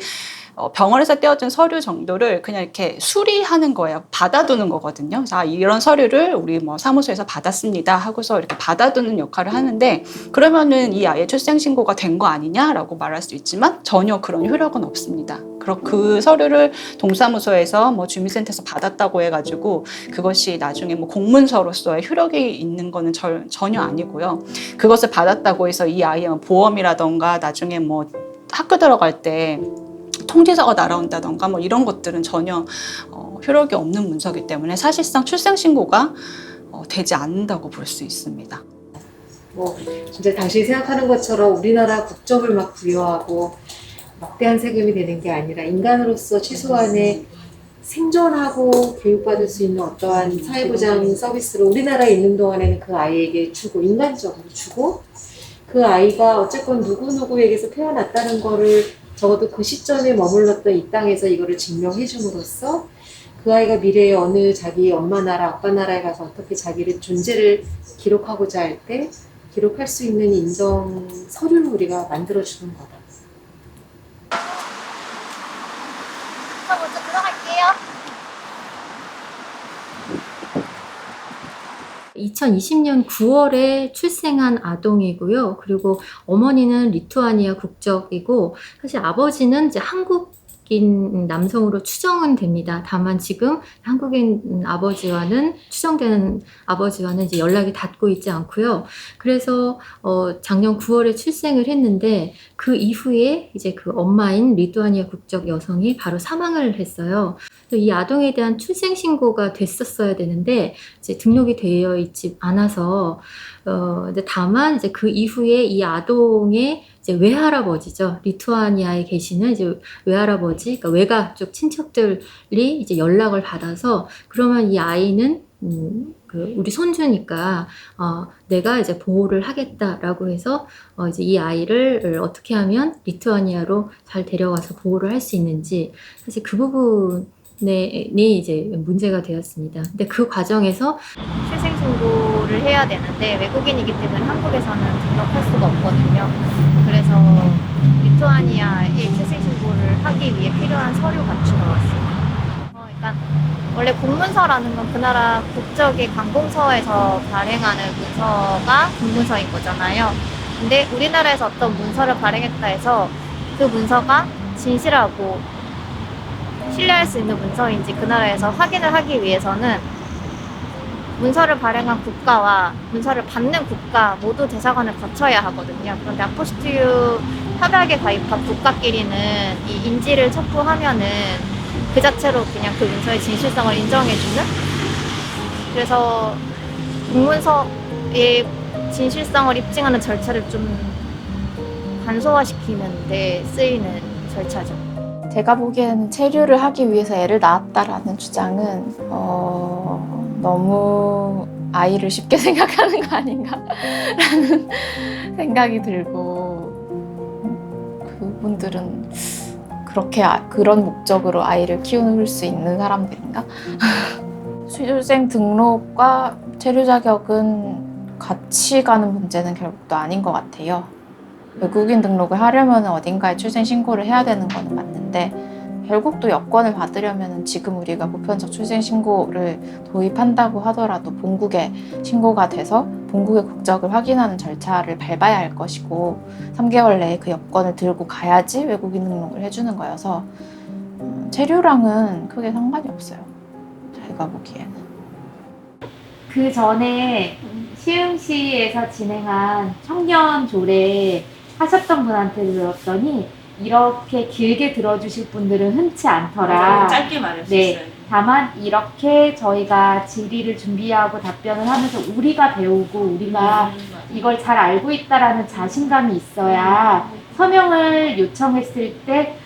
병원에서 떼어준 서류 정도를 그냥 이렇게 수리하는 거예요. 받아두는 거거든요. 그래서 이런 서류를 우리 뭐 사무소에서 받았습니다 하고서 이렇게 받아두는 역할을 하는데 그러면은 이 아이의 출생신고가 된 거 아니냐라고 말할 수 있지만 전혀 그런 효력은 없습니다. 그 서류를 동사무소에서 뭐 주민센터에서 받았다고 해가지고 그것이 나중에 뭐 공문서로서의 효력이 있는 거는 전혀 아니고요. 그것을 받았다고 해서 이 아이의 보험이라던가 나중에 뭐 학교 들어갈 때 통지서가 날아온다던가 뭐 이런 것들은 전혀 효력이 없는 문서이기 때문에 사실상 출생신고가 되지 않는다고 볼 수 있습니다. 뭐 진짜 당신이 생각하는 것처럼 우리나라 국적을 막 부여하고 막대한 세금이 되는 게 아니라 인간으로서 최소한의 생존하고 교육받을 수 있는 어떠한 사회보장 서비스를 우리나라에 있는 동안에는 그 아이에게 주고 인간적으로 주고 그 아이가 어쨌건 누구누구에게서 태어났다는 거를 적어도 그 시점에 머물렀던 이 땅에서 이거를 증명해 줌으로써 그 아이가 미래에 어느 자기 엄마 나라, 아빠 나라에 가서 어떻게 자기를 존재를 기록하고자 할 때 기록할 수 있는 인정 서류를 우리가 만들어주는 거다. 저 먼저 들어갈게요. 2020년 9월에 출생한 아동이고요. 그리고 어머니는 리투아니아 국적이고 사실 아버지는 이제 한국인 남성으로 추정은 됩니다. 다만 지금 한국인 아버지와는 추정되는 아버지와는 이제 연락이 닿고 있지 않고요. 그래서 작년 9월에 출생을 했는데 그 이후에 이제 그 엄마인 리투아니아 국적 여성이 바로 사망을 했어요. 이 아동에 대한 출생 신고가 됐었어야 되는데 이제 등록이 되어 있지 않아서 다만 이제 그 이후에 이 아동의 이제 외할아버지죠. 리투아니아에 계시는 이제 외할아버지, 그러니까 외가 쪽 친척들이 이제 연락을 받아서 그러면 이 아이는 우리 손주니까 내가 이제 보호를 하겠다라고 해서 이제 이 아이를 어떻게 하면 리투아니아로 잘 데려와서 보호를 할 수 있는지 사실 그 부분이 이제 문제가 되었습니다. 근데 그 과정에서 출생 신고를 해야 되는데 외국인이기 때문에 한국에서는 등록할 수가 없거든요. 그래서 리투아니아에 출생 신고를 하기 위해 필요한 서류 갖추러 왔습니다. 그러니까 원래 공문서라는 건 그 나라 국적의 관공서에서 발행하는 문서가 공문서인 거잖아요. 근데 우리나라에서 어떤 문서를 발행했다 해서 그 문서가 진실하고 신뢰할 수 있는 문서인지 그 나라에서 확인을 하기 위해서는 문서를 발행한 국가와 문서를 받는 국가 모두 대사관을 거쳐야 하거든요. 그런데 아포스티유 협약에 가입한 국가끼리는 이 인지를 첩부하면은 그 자체로 그냥 그 문서의 진실성을 인정해주는, 그래서 공문서의 진실성을 입증하는 절차를 좀 간소화시키는 데 쓰이는 절차죠. 제가 보기에는 체류를 하기 위해서 애를 낳았다라는 주장은 너무 아이를 쉽게 생각하는 거 아닌가라는 생각이 들고 그분들은 그렇게 그런 목적으로 아이를 키울 수 있는 사람들인가? 출생 등록과 체류 자격은 같이 가는 문제는 결국 또 아닌 것 같아요. 외국인 등록을 하려면 어딘가에 출생 신고를 해야 되는 거는 맞는데 결국 또 여권을 받으려면 지금 우리가 보편적 출생 신고를 도입한다고 하더라도 본국에 신고가 돼서 본국의 국적을 확인하는 절차를 밟아야 할 것이고 3개월 내에 그 여권을 들고 가야지 외국인 등록을 해주는 거여서 체류랑은 크게 상관이 없어요. 제가 보기에는. 그 전에 시흥시에서 진행한 청년 조례 하셨던 분한테 들었더니 이렇게 길게 들어주실 분들은 흔치 않더라. 맞아요. 짧게 말해주셨어요. 네. 다만 이렇게 저희가 질의를 준비하고 답변을 하면서 우리가 배우고 우리가 이걸 잘 알고 있다라는 자신감이 있어야 서명을 요청했을 때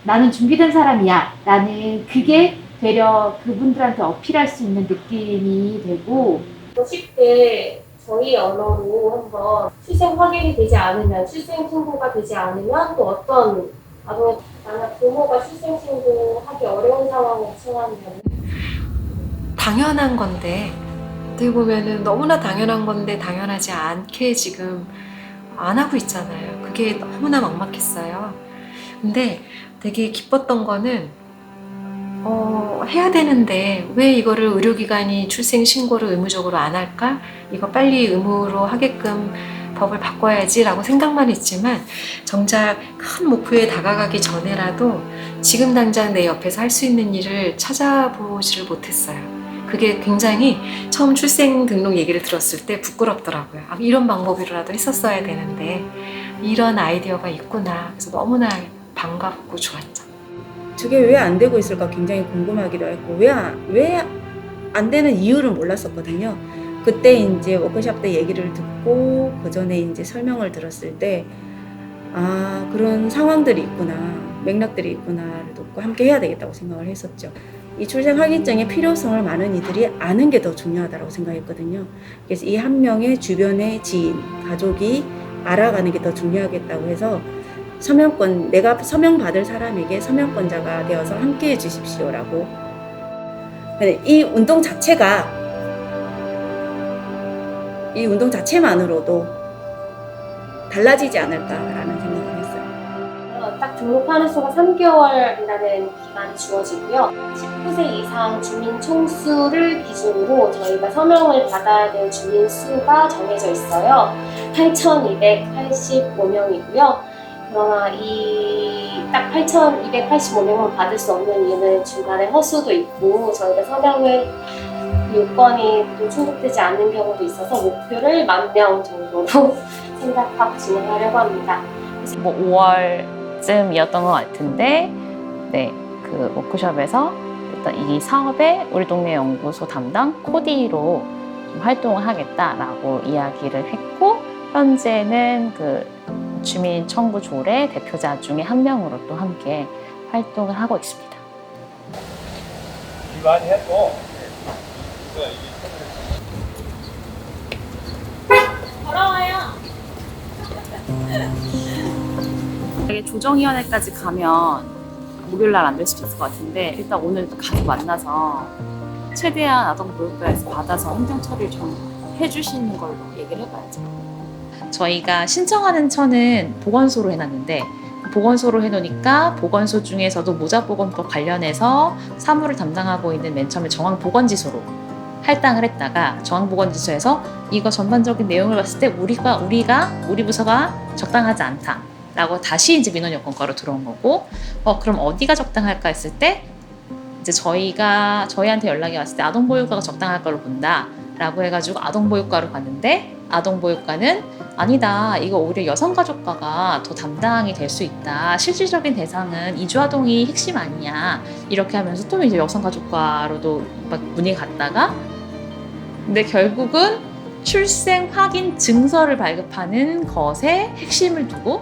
나는 준비된 사람이야 라는 그게 되려 그분들한테 어필할 수 있는 느낌이 되고 쉽게 저희 언어로 한번 출생 확인이 되지 않으면 출생 신고가 되지 않으면 또 어떤 아동의 만약 부모가 출생 신고하기 어려운 상황을 처하면 당연한 건데 어떻게 보면은 너무나 당연한 건데 당연하지 않게 지금 안 하고 있잖아요. 그게 너무나 막막했어요. 근데 되게 기뻤던 거는 해야 되는데 왜 이거를 의료기관이 출생 신고를 의무적으로 안 할까? 이거 빨리 의무로 하게끔 법을 바꿔야지라고 생각만 했지만 정작 큰 목표에 다가가기 전에라도 지금 당장 내 옆에서 할 수 있는 일을 찾아보지를 못했어요. 그게 굉장히 처음 출생 등록 얘기를 들었을 때 부끄럽더라고요. 이런 방법이라도 했었어야 되는데 이런 아이디어가 있구나. 그래서 너무나 반갑고 좋았죠. 저게 왜 안 되고 있을까 굉장히 궁금하기도 했고 왜 안 되는 이유를 몰랐었거든요. 그때 이제 워크숍 때 얘기를 듣고 그 전에 이제 설명을 들었을 때 그런 상황들이 있구나, 맥락들이 있구나를 듣고 함께 해야 되겠다고 생각을 했었죠. 이 출생 확인증의 필요성을 많은 이들이 아는 게 더 중요하다고 생각했거든요. 그래서 이 한 명의 주변의 지인, 가족이 알아가는 게 더 중요하겠다고 해서 서명권, 내가 서명받을 사람에게 서명권자가 되어서 함께 해주십시오라고. 이 운동 자체만으로도 달라지지 않을까라는 생각을 했어요. 딱 등록하는 수가 3개월이라는 기간이 주어지고요. 19세 이상 주민 총수를 기준으로 저희가 서명을 받아야 될 주민 수가 정해져 있어요. 8,285명이고요. 그러나 이 딱 8,285명만 받을 수 없는 이유는 중간에 허수도 있고 저희가 서명을 요건이 또 충족되지 않는 경우도 있어서 목표를 10,000명 정도로 생각하고 진행하려고 합니다. 뭐 5월쯤이었던 것 같은데 네, 그 워크숍에서 일단 이 사업에 우리 동네 연구소 담당 코디로 좀 활동을 하겠다라고 이야기를 했고 현재는 그 주민 청구 조례 대표자 중에 한 명으로 또 함께 활동을 하고 있습니다. 많이 했고 걸어와요. 조정위원회까지 가면 목요일날 안 될 수도 있을 것 같은데 일단 오늘 가서 만나서 최대한 아동보육과에서 받아서 행정 처리를 좀 해주시는 걸로 얘기를 해봐야죠. 저희가 신청하는 처는 보건소로 해놨는데 보건소로 해놓으니까 보건소 중에서도 모자보건법 관련해서 사무를 담당하고 있는 맨 처음에 정황보건지소로 할당을 했다가 정황보건지소에서 이거 전반적인 내용을 봤을 때 우리 부서가 적당하지 않다라고 다시 이제 민원여건과로 들어온 거고 그럼 어디가 적당할까 했을 때 이제 저희한테 연락이 왔을 때 아동보육과가 적당할 걸로 본다라고 해가지고 아동보육과로 갔는데 아동보육과는 아니다. 이거 오히려 여성가족과가 더 담당이 될 수 있다. 실질적인 대상은 이주아동이 핵심 아니냐. 이렇게 하면서 또 이제 여성가족과로도 막 문의가 갔다가 근데 결국은 출생 확인 증서를 발급하는 것에 핵심을 두고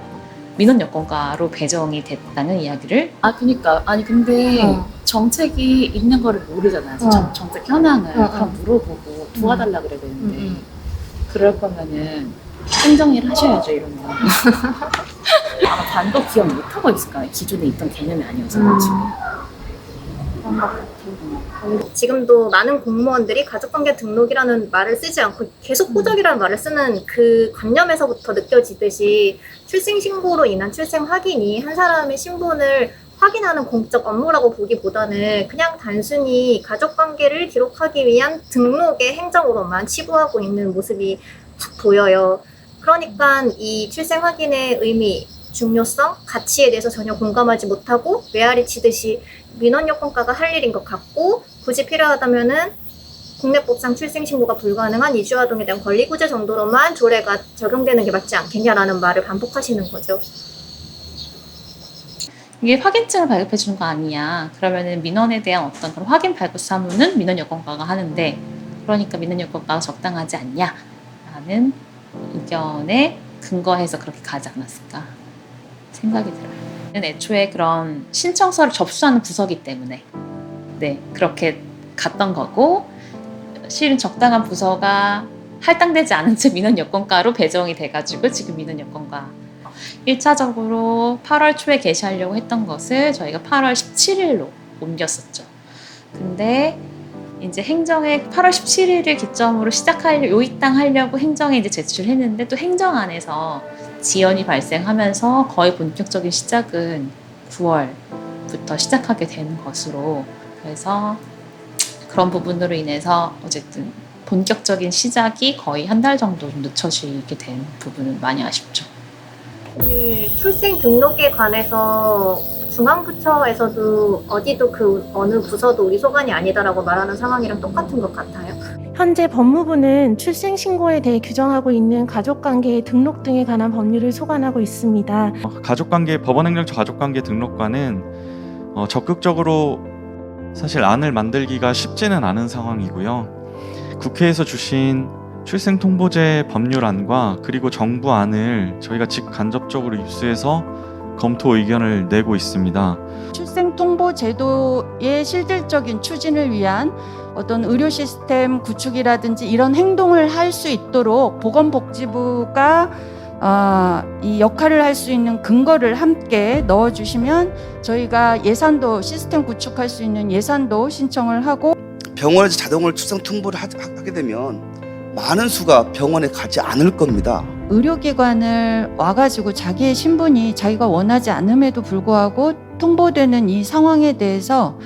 민원 여건가로 배정이 됐다는 이야기를. 그니까 아니 근데 정책이 있는 거를 모르잖아요. 정책 현황을 그럼 물어보고 도와달라 그래야 되는데 그럴 거면은 행정일 하셔야죠 이런 거. 아마 반도 기억 못 하고 있을까요? 기존에 있던 개념이 아니어서 지금. 지금도 많은 공무원들이 가족관계 등록이라는 말을 쓰지 않고 계속 호적이라는 말을 쓰는 그 관념에서부터 느껴지듯이 출생신고로 인한 출생 확인이 한 사람의 신분을 확인하는 공적 업무라고 보기보다는 그냥 단순히 가족관계를 기록하기 위한 등록의 행정으로만 치부하고 있는 모습이 탁 보여요. 그러니까 이 출생 확인의 의미, 중요성, 가치에 대해서 전혀 공감하지 못하고 메아리 치듯이 민원 여건가가 할 일인 것 같고 굳이 필요하다면은 국내법상 출생신고가 불가능한 이주아동에 대한 권리구제 정도로만 조례가 적용되는 게 맞지 않겠냐라는 말을 반복하시는 거죠. 이게 확인증을 발급해 주는 거 아니냐. 그러면은 민원에 대한 어떤 그런 확인 발급 사무는 민원 여건가가 하는데 그러니까 민원 여건가가 적당하지 않냐라는 의견에 근거해서 그렇게 가지 않았을까 생각이 들어요. 애초에 그런 신청서를 접수하는 부서기 때문에 그렇게 갔던 거고 실은 적당한 부서가 할당되지 않은 채 민원 여건가로 배정이 돼가지고 지금 민원 여건가 1차적으로 8월 초에 개시하려고 했던 것을 저희가 8월 17일로 옮겼었죠. 근데 이제 행정에 8월 17일을 기점으로 요입당하려고 행정에 이제 제출했는데 또 행정안에서 지연이 발생하면서 거의 본격적인 시작은 9월부터 시작하게 되는 것으로 그래서 그런 부분으로 인해서 어쨌든 본격적인 시작이 거의 한 달 정도 늦춰지게 된 부분은 많이 아쉽죠. 출생 등록에 관해서 중앙부처에서도 어디도 그 어느 부서도 우리 소관이 아니다라고 말하는 상황이랑 똑같은 것 같아요. 현재 법무부는 출생신고에 대해 규정하고 있는 가족관계의 등록 등에 관한 법률을 소관하고 있습니다. 가족관계 법원행정처 가족관계 등록과는 적극적으로 사실 안을 만들기가 쉽지는 않은 상황이고요. 국회에서 주신 출생통보제 법률안과 그리고 정부안을 저희가 직간접적으로 입수해서 검토 의견을 내고 있습니다. 출생통보제도의 실질적인 추진을 위한 어떤 의료 시스템 구축이라든지 이런 행동을 할 수 있도록 보건복지부가 이 역할을 할 수 있는 근거를 함께 넣어주시면 저희가 예산도 시스템 구축할 수 있는 예산도 신청을 하고 병원에서 자동으로 출생 통보를 하게 되면 많은 수가 병원에 가지 않을 겁니다. 의료기관을 와가지고 자기의 신분이 자기가 원하지 않음에도 불구하고 통보되는 이 상황에 대해서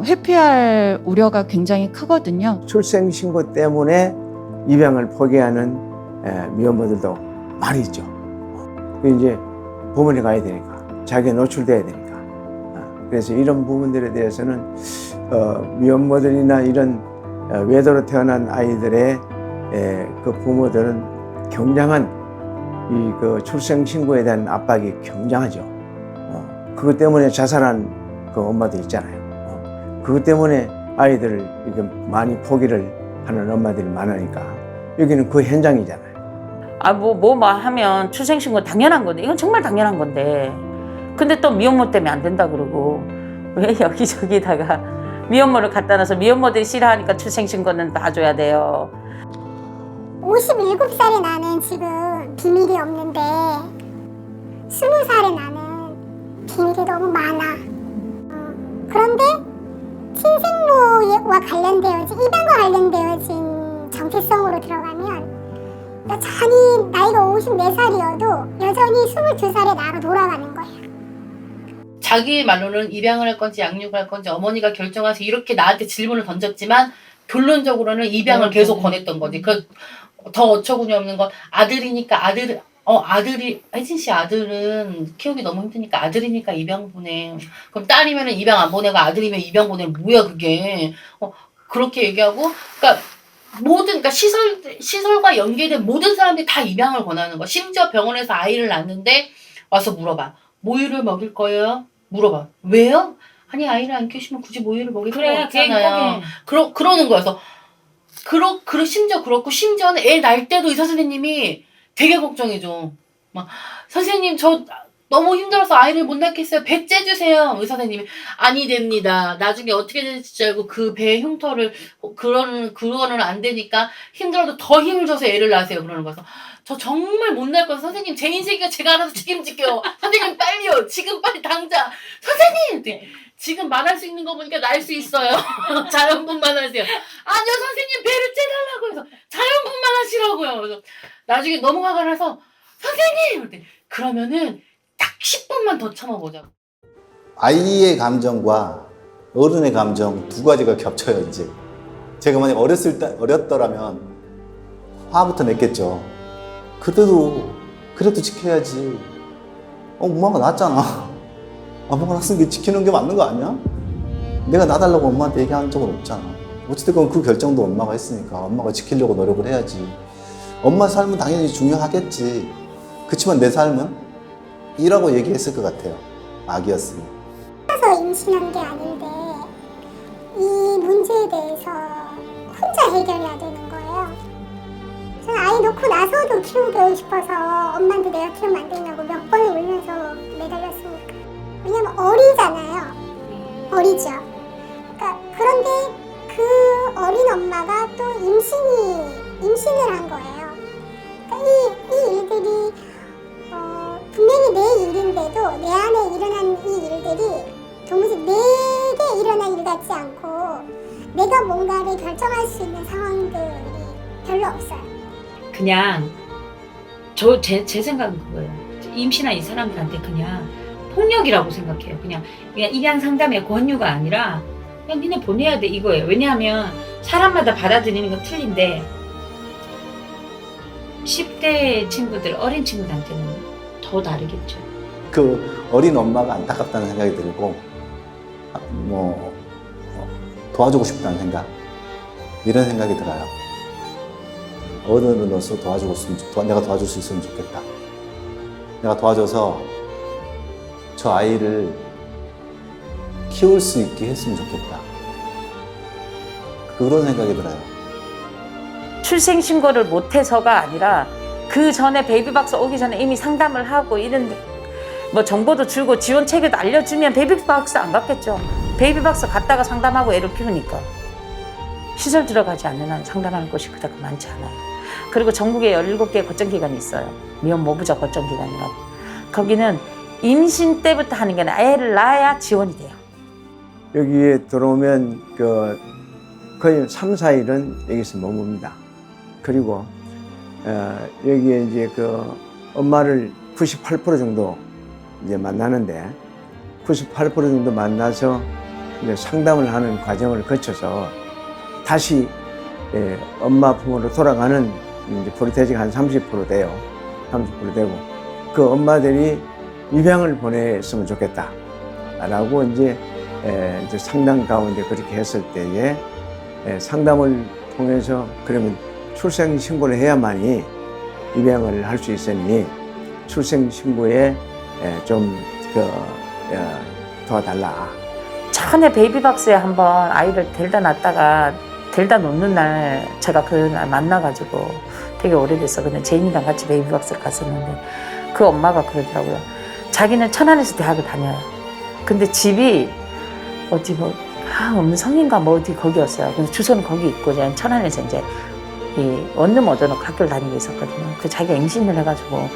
회피할 우려가 굉장히 크거든요. 출생신고 때문에 입양을 포기하는 미혼모들도 많이 있죠. 이제 법원에 가야 되니까, 자기가 노출돼야 되니까. 그래서 이런 부분들에 대해서는 미혼모들이나 이런 외도로 태어난 아이들의 그 부모들은 굉장한 그 출생신고에 대한 압박이 굉장하죠. 그것 때문에 자살한 그 엄마도 있잖아요. 그것 때문에 아이들을 이렇게 많이 포기를 하는 엄마들이 많으니까 여기는 그 현장이잖아요. 뭐 하면 출생신고 당연한 건데 이건 정말 당연한 건데 근데 또 미혼모 때문에 안 된다 그러고 왜 여기저기다가 미혼모를 갖다 놔서 미혼모들이 싫어하니까 출생신고는 놔줘야 돼요. 57살에 나는 지금 비밀이 없는데 20살에 나는 비밀이 너무 많아. 그런데 친생모와 관련되어진 입양과 관련되어진 정체성으로 들어가면 여전히 나이가 54살이어도 여전히 22살의 나로 돌아가는 거야. 자기 말로는 입양을 할 건지 양육을 할 건지 어머니가 결정하셔서 이렇게 나한테 질문을 던졌지만 결론적으로는 입양을 계속 권했던 거지. 더 어처구니 없는 건 아들이니까 아들이 혜진 씨 아들은 키우기 너무 힘드니까 아들이니까 입양 보내. 그럼 딸이면은 입양 안 보내고 아들이면 입양 보내. 뭐야 그게? 그렇게 얘기하고 그러니까 시설과 연계된 모든 사람들이 다 입양을 권하는 거. 심지어 병원에서 아이를 낳는데 와서 물어봐. 모유를 먹일 거예요? 물어봐. 왜요? 아니 아이를 안 키우시면 굳이 모유를 먹일 필요가 없잖아요. 그러는 거여서 심지어 그렇고 심지어는 애 날 때도 의사 선생님이 되게 걱정해줘. 막 선생님 저 너무 힘들어서 아이를 못 낳겠어요. 배 째주세요. 의사 선생님이 아니 됩니다. 나중에 어떻게 될지 알고 그 배 흉터를 그거는 안 되니까 힘들어도 더 힘을 줘서 애를 낳으세요. 그러는 거서 저 정말 못 낳을 거예요. 선생님 제 인생이니까 제가 알아서 책임질게요. 선생님 빨리요. 지금 빨리 당장. 선생님 지금 말할 수 있는 거 보니까 날 수 있어요. 자연분만 하세요. 아니요 선생님 배를 째달라고 해서 자연분만 하시라고요. 그래서 나중에 너무 화가 나서 선생님 그러면은 딱 10분만 더 참아보자고. 아이의 감정과 어른의 감정 두 가지가 겹쳐요 이제. 제가 만약 어렸더라면 화부터 냈겠죠. 그래도 지켜야지. 엄마가 낳았잖아. 엄마가 낳았으니까 지키는 게 맞는 거 아니야? 내가 낳아달라고 엄마한테 얘기한 적은 없잖아. 어쨌든 그 결정도 엄마가 했으니까 엄마가 지키려고 노력을 해야지. 엄마 삶은 당연히 중요하겠지. 그치만 내 삶은? 이라고 얘기했을 것 같아요. 아기였으면. 혼자서 임신한 게 아닌데 이 문제에 대해서 혼자 해결해야 되는 거예요. 저는 아이 놓고 나서도 키우고 싶어서 엄마한테 내가 키우면 안 되냐고 몇 번을 울면서 매달렸으니까. 왜냐면 어리잖아요. 어리죠. 그러니까 그런데 그 어린 엄마가 또 임신을 한 거예요. 그러니까 이 일들이 분명히 내 일인데도 내 안에 일어난 이 일들이 도무지 내게 일어난 일 같지 않고 내가 뭔가를 결정할 수 있는 상황들이 별로 없어요. 그냥 제 생각은 그거예요. 임신한 이 사람들한테 그냥 폭력이라고 생각해요. 그냥 입양 상담의 권유가 아니라 그냥 니네 보내야 돼 이거예요. 왜냐하면 사람마다 받아들이는 건 틀린데 10대 친구들, 어린 친구들한테는 더 다르겠죠. 그 어린 엄마가 안타깝다는 생각이 들고 도와주고 싶다는 생각 이런 생각이 들어요. 어른으로서 내가 도와줄 수 있으면 좋겠다. 내가 도와줘서 저 아이를 키울 수 있게 했으면 좋겠다. 그런 생각이 들어요. 출생신고를 못해서가 아니라 그 전에 베이비박스 오기 전에 이미 상담을 하고 이런 뭐 정보도 주고 지원 체계도 알려주면 베이비박스 안 갔겠죠. 베이비박스 갔다가 상담하고 애를 키우니까. 시설 들어가지 않는 한 상담하는 곳이 그다가 많지 않아요. 그리고 전국에 17개의 거점기관이 있어요. 미혼 모부자 거점기관이라고. 거기는 임신 때부터 하는 게 아니라 애를 낳아야 지원이 돼요. 여기에 들어오면 거의 3, 4일은 여기서 머뭅니다. 그리고 여기에 이제 엄마를 98% 정도 이제 만나는데 98% 정도 만나서 이제 상담을 하는 과정을 거쳐서 다시 엄마 품으로 돌아가는 이제 프로테지가 한 30% 돼요. 30% 되고 그 엄마들이 입양을 보냈으면 좋겠다 라고 이제 상담 가운데 그렇게 했을 때에 상담을 통해서 그러면 출생신고를 해야만이 입양을 할 수 있으니 출생신고에 좀 도와달라. 전에 베이비박스에 한번 아이를 데려다 놨다가 데려다 놓는 날 제가 그날 만나가지고 되게 오래됐어. 근데 제인이랑 같이 베이비박스를 갔었는데 그 엄마가 그러더라고요. 자기는 천안에서 대학을 다녀요. 근데 집이 어디 음성인가 어디 거기였어요. 근데 주소는 거기 있고 저는 천안에서 이제 이 원룸 얻어놓고 학교를 다니고 있었거든요. 그 자기가 임신을 해가지고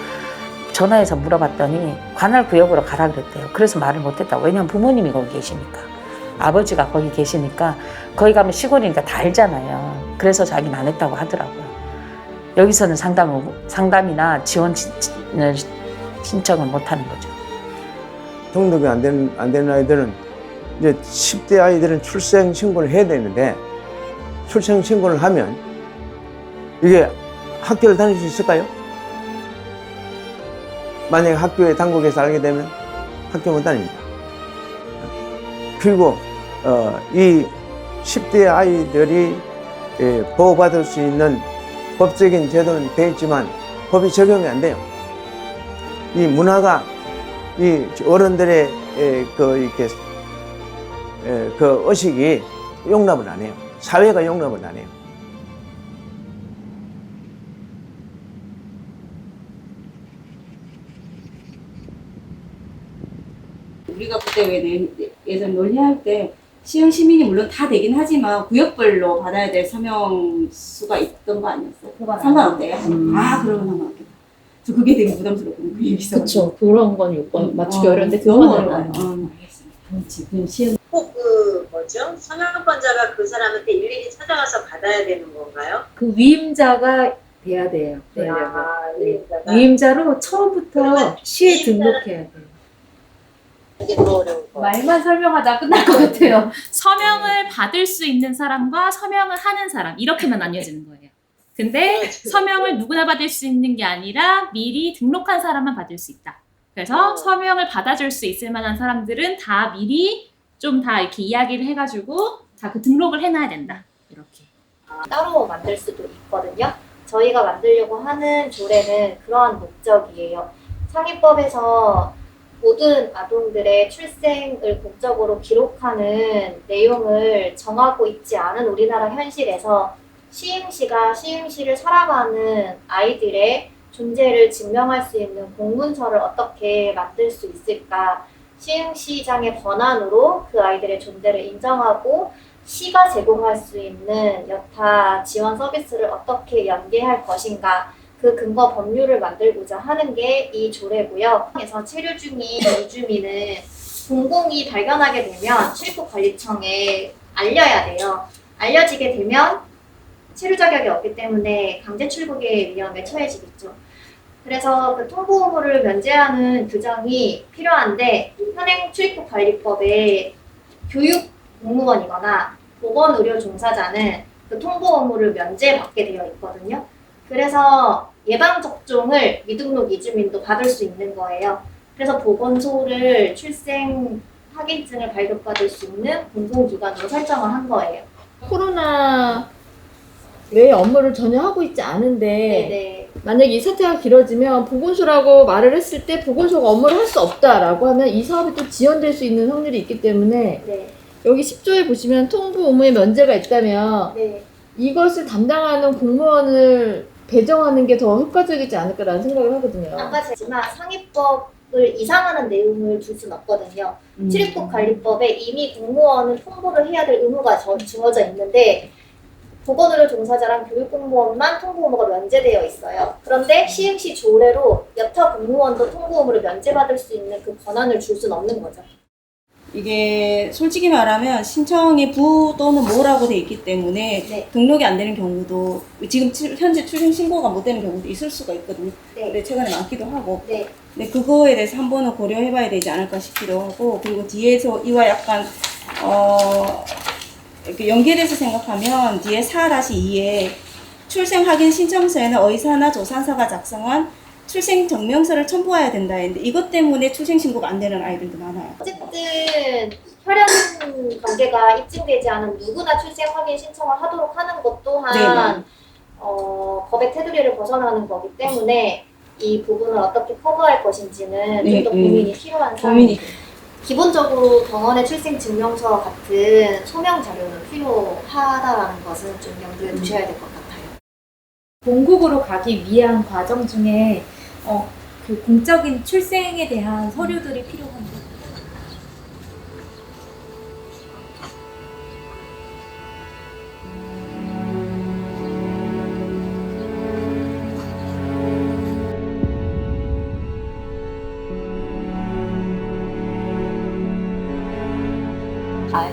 전화해서 물어봤더니 관할 구역으로 가라 그랬대요. 그래서 말을 못했다고. 왜냐면 부모님이 거기 계시니까. 아버지가 거기 계시니까 거기 가면 시골이니까 다 알잖아요. 그래서 자기는 안 했다고 하더라고요. 여기서는 상담이나 지원 신청을 못 하는 거죠. 등록이 안 되는 아이들은 이제 10대 아이들은 출생 신고를 해야 되는데 출생 신고를 하면 이게 학교를 다닐 수 있을까요? 만약에 학교에 당국에서 알게 되면 학교 못 다닙니다. 그리고 이 10대 아이들이 보호받을 수 있는 법적인 제도는 되어 있지만 법이 적용이 안 돼요. 이 문화가 이 어른들의 이렇게 그 의식이 용납을 안 해요. 사회가 용납을 안 해요. 때 왜 예전 논의할 때 시흥 시민이 물론 다 되긴 하지만 구역별로 받아야 될 서명 수가 있던 거 아니었어요? 상관없대요? 아 그러면 상관없겠다. 저 그게 되게 부담스럽거든요. 그 얘기 있어가지고. 그쵸. 그런 건 요건 맞추기 어려운데 너무 그거는 어려워요. 지금 시흥 꼭 그 뭐죠? 서명권자가 그 사람한테 일일이 찾아가서 받아야 되는 건가요? 그 위임자가 돼야 돼요. 위임자로 처음부터 시에 등록해야 돼요. 이게 더 어려운 거. 말만 설명하다 끝날 것 같아요. 서명을 받을 수 있는 사람과 서명을 하는 사람 이렇게만 나뉘어지는 거예요. 근데 서명을 누구나 받을 수 있는 게 아니라 미리 등록한 사람만 받을 수 있다. 그래서 서명을 받아줄 수 있을 만한 사람들은 다 미리 좀 다 이렇게 이야기를 해가지고 다 그 등록을 해놔야 된다. 이렇게. 따로 만들 수도 있거든요. 저희가 만들려고 하는 조례는 그러한 목적이에요. 상위법에서 모든 아동들의 출생을 공적으로 기록하는 내용을 정하고 있지 않은 우리나라 현실에서 시흥시가 시흥시를 살아가는 아이들의 존재를 증명할 수 있는 공문서를 어떻게 만들 수 있을까? 시흥시장의 권한으로 그 아이들의 존재를 인정하고 시가 제공할 수 있는 여타 지원 서비스를 어떻게 연계할 것인가, 그 근거 법률을 만들고자 하는 게 이 조례고요. 그래서 체류 중인 이주민은 공공이 발견하게 되면 출입국관리청에 알려야 돼요. 알려지게 되면 체류 자격이 없기 때문에 강제 출국의 위험에 처해지겠죠. 그래서 그 통보 의무를 면제하는 규정이 필요한데 현행 출입국관리법에 교육 공무원이거나 보건의료 종사자는 그 통보 의무를 면제받게 되어 있거든요. 그래서 예방접종을 미등록 이주민도 받을 수 있는 거예요. 그래서 보건소를 출생 확인증을 발급받을 수 있는 공공기관으로 설정을 한 거예요. 코로나 외의 업무를 전혀 하고 있지 않은데 네네. 만약에 이 사태가 길어지면 보건소라고 말을 했을 때 보건소가 업무를 할 수 없다라고 하면 이 사업이 또 지연될 수 있는 확률이 있기 때문에 네. 여기 10조에 보시면 통보 의무에 면제가 있다면 네. 이것을 담당하는 공무원을 배정하는 게 더 효과적이지 않을까라는 생각을 하거든요. 아까 제지만 상위법을 이상하는 내용을 둘 수는 없거든요. 출입국관리법에 이미 공무원은 통보를 해야 될 의무가 주어져 있는데 보건의료 종사자랑 교육공무원만 통보 의무가 면제되어 있어요. 그런데 시흥시 조례로 여타 공무원도 통보 의무를 면제받을 수 있는 그 권한을 줄 수는 없는 거죠. 이게 솔직히 말하면 신청이 부 또는 모라고 돼 있기 때문에 등록이 안 되는 경우도 지금 현재 출생 신고가 못 되는 경우도 있을 수가 있거든요. 근데 최근에 많기도 하고. 근데 그거에 대해서 한 번은 고려해봐야 되지 않을까 싶기도 하고, 그리고 뒤에서 이와 약간 이렇게 연계돼서 생각하면 뒤에 4-2에 출생 확인 신청서에는 의사나 조산사가 작성한 출생 증명서를 첨부해야 된다 했는데 이것 때문에 출생 신고가 안 되는 아이들도 많아요. 어쨌든 혈연 관계가 입증되지 않은 누구나 출생 확인 신청을 하도록 하는 것 또한 법의 테두리를 벗어나는 거기 때문에 이 부분을 어떻게 커버할 것인지는 좀 더 고민이 필요한 사항입니다. 기본적으로 병원의 출생 증명서 같은 소명 자료는 필요하다라는 것은 좀 염두에 두셔야 될 것 같아요. 본국으로 가기 위한 과정 중에 그 공적인 출생에 대한 서류들이 필요합니다.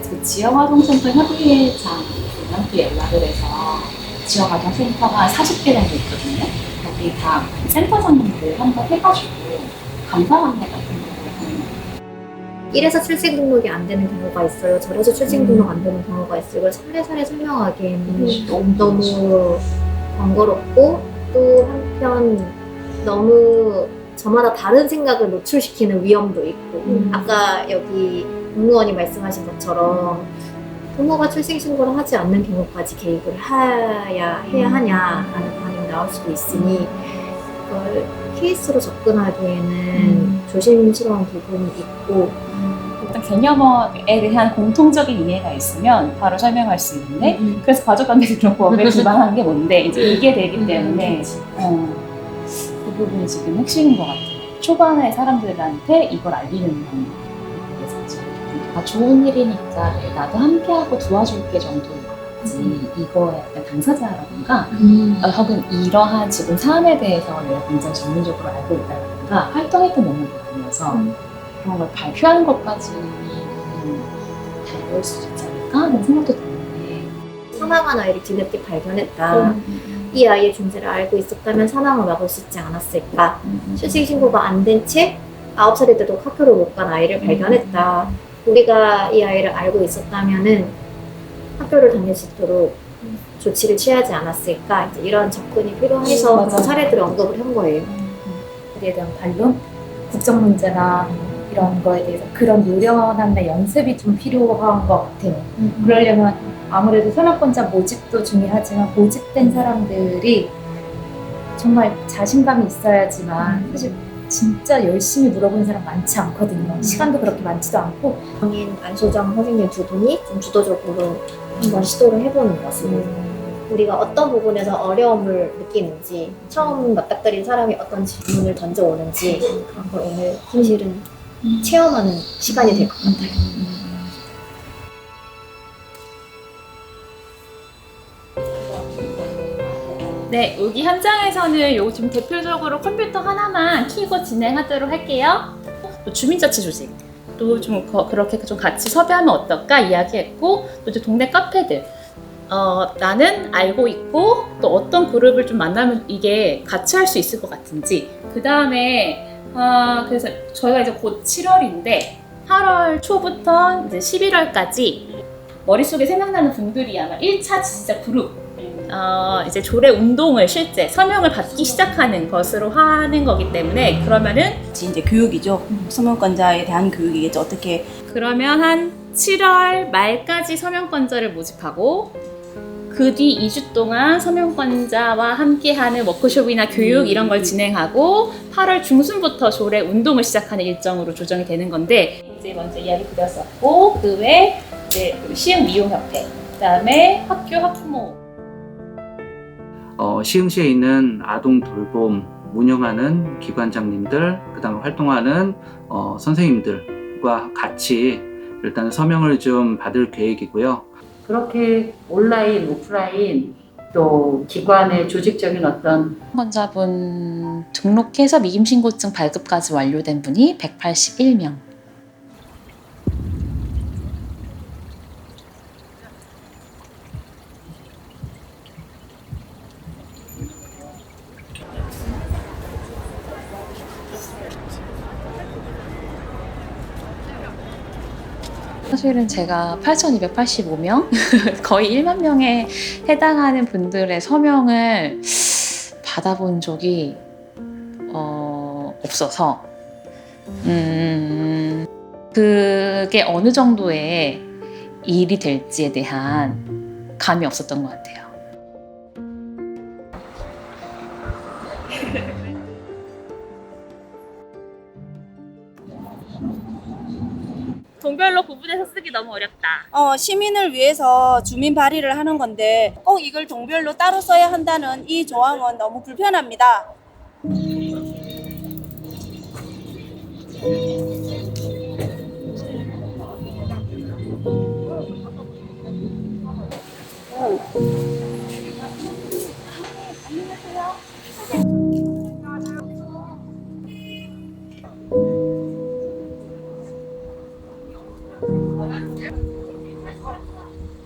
그 지역아동센터 협의회장한테 연락을 해서 지역아동센터가 40개 정도 있거든요. 거기 다 센터장님들 한번 해가지고 간단한 것 같은 거를 하는 거예요. 이래서 출생 등록이 안 되는 경우가 있어요. 저래서 출생 등록 안 되는 경우가 있어요. 이걸 사례사례 설명하기에는 너무 번거롭고 또 한편 너무 저마다 다른 생각을 노출시키는 위험도 있고 아까 여기 공무원이 말씀하신 것처럼 부모가 출생신고를 하지 않는 경우까지 개입을 해야 하냐라는 반응이 나올 수도 있으니 그걸 케이스로 접근하기에는 조심스러운 부분이 있고 어떤 개념에 대한 공통적인 이해가 있으면 바로 설명할 수 있는데 그래서 가족관계등록법에 기반한 게 뭔데 이제 이게 되기 때문에 그 부분이 지금 핵심인 것 같아요. 초반에 사람들한테 이걸 알리는 방법. 좋은 일이니까 나도 함께하고 도와줄게 정도지 이거에 약간 당사자라든가 혹은 이러한 지금 사안에 대해서 내가 굉장히 전문적으로 알고 있다든가 활동했던 영역이 아니어서 그런 걸 발표하는 것까지는 다를 수 있지 않을까 하는 생각도 드는데 사망한 아이를 뒤늦게 발견했다. 이 아이의 존재를 알고 있었다면 사망을 막을 수 있지 않았을까. 출생신고가 안 된 채 9살이 돼도 학교를 못 간 아이를 발견했다. 우리가 이 아이를 알고 있었다면은 학교를 다닐 수 있도록 조치를 취하지 않았을까. 이제 이런 접근이 필요해서 맞아요. 그런 사례들을 언급을 한 거예요. 그에 대한 반론, 국정 문제나 이런 거에 대해서 그런 유연함의 연습이 좀 필요한 것 같아요. 그러려면 아무래도 선언권자 모집도 중요하지만 모집된 사람들이 정말 자신감이 있어야지만 사실 진짜 열심히 물어보는 사람 많지 않거든요. 시간도 그렇게 많지도 않고. 성인 안소정 선생님 두 분이 좀 주도적으로 한번 시도를 해보는 모습. 우리가 어떤 부분에서 어려움을 느끼는지, 처음 맞닥뜨린 사람이 어떤 질문을 던져오는지 그런 걸 오늘 사실은 체험하는 시간이 될 것 같아요. 네, 여기 현장에서는 요 좀 대표적으로 컴퓨터 하나만 켜고 진행하도록 할게요. 또 주민자치 조직, 또 좀 그렇게 좀 같이 섭외하면 어떨까 이야기했고, 또 이제 동네 카페들. 나는 알고 있고 또 어떤 그룹을 좀 만나면 이게 같이 할 수 있을 것 같은지. 그 다음에 그래서 저희가 이제 곧 7월인데 8월 초부터 이제 11월까지 머릿속에 생각나는 분들이야말로 1차 진짜 그룹 이제 조례 운동을 실제 서명을 받기 시작하는 것으로 하는 거기 때문에 그러면은 이제 교육이죠. 서명권자에 대한 교육이겠죠. 어떻게 그러면 한 7월 말까지 서명권자를 모집하고 그 뒤 2주 동안 서명권자와 함께하는 워크숍이나 교육 이런 걸 진행하고 8월 중순부터 조례 운동을 시작하는 일정으로 조정이 되는 건데 이제 먼저 이야기 드렸었고 그 외에 이제 시흥미용협회 그다음에 학교 학부모 시흥시에 있는 아동 돌봄 운영하는 기관장님들, 그다음에 활동하는 선생님들과 같이 일단 서명을 좀 받을 계획이고요. 그렇게 온라인, 오프라인 또 기관의 조직적인 어떤 권자분 등록해서 미임신고증 발급까지 완료된 분이 181명. 사실은 제가 8,285명, 거의 1만 명에 해당하는 분들의 서명을 받아본 적이 없어서 그게 어느 정도의 일이 될지에 대한 감이 없었던 것 같아요. 동별로 구분해서 쓰기 너무 어렵다. 시민을 위해서 주민 발의를 하는 건데 꼭 이걸 동별로 따로 써야 한다는 이 조항은 너무 불편합니다.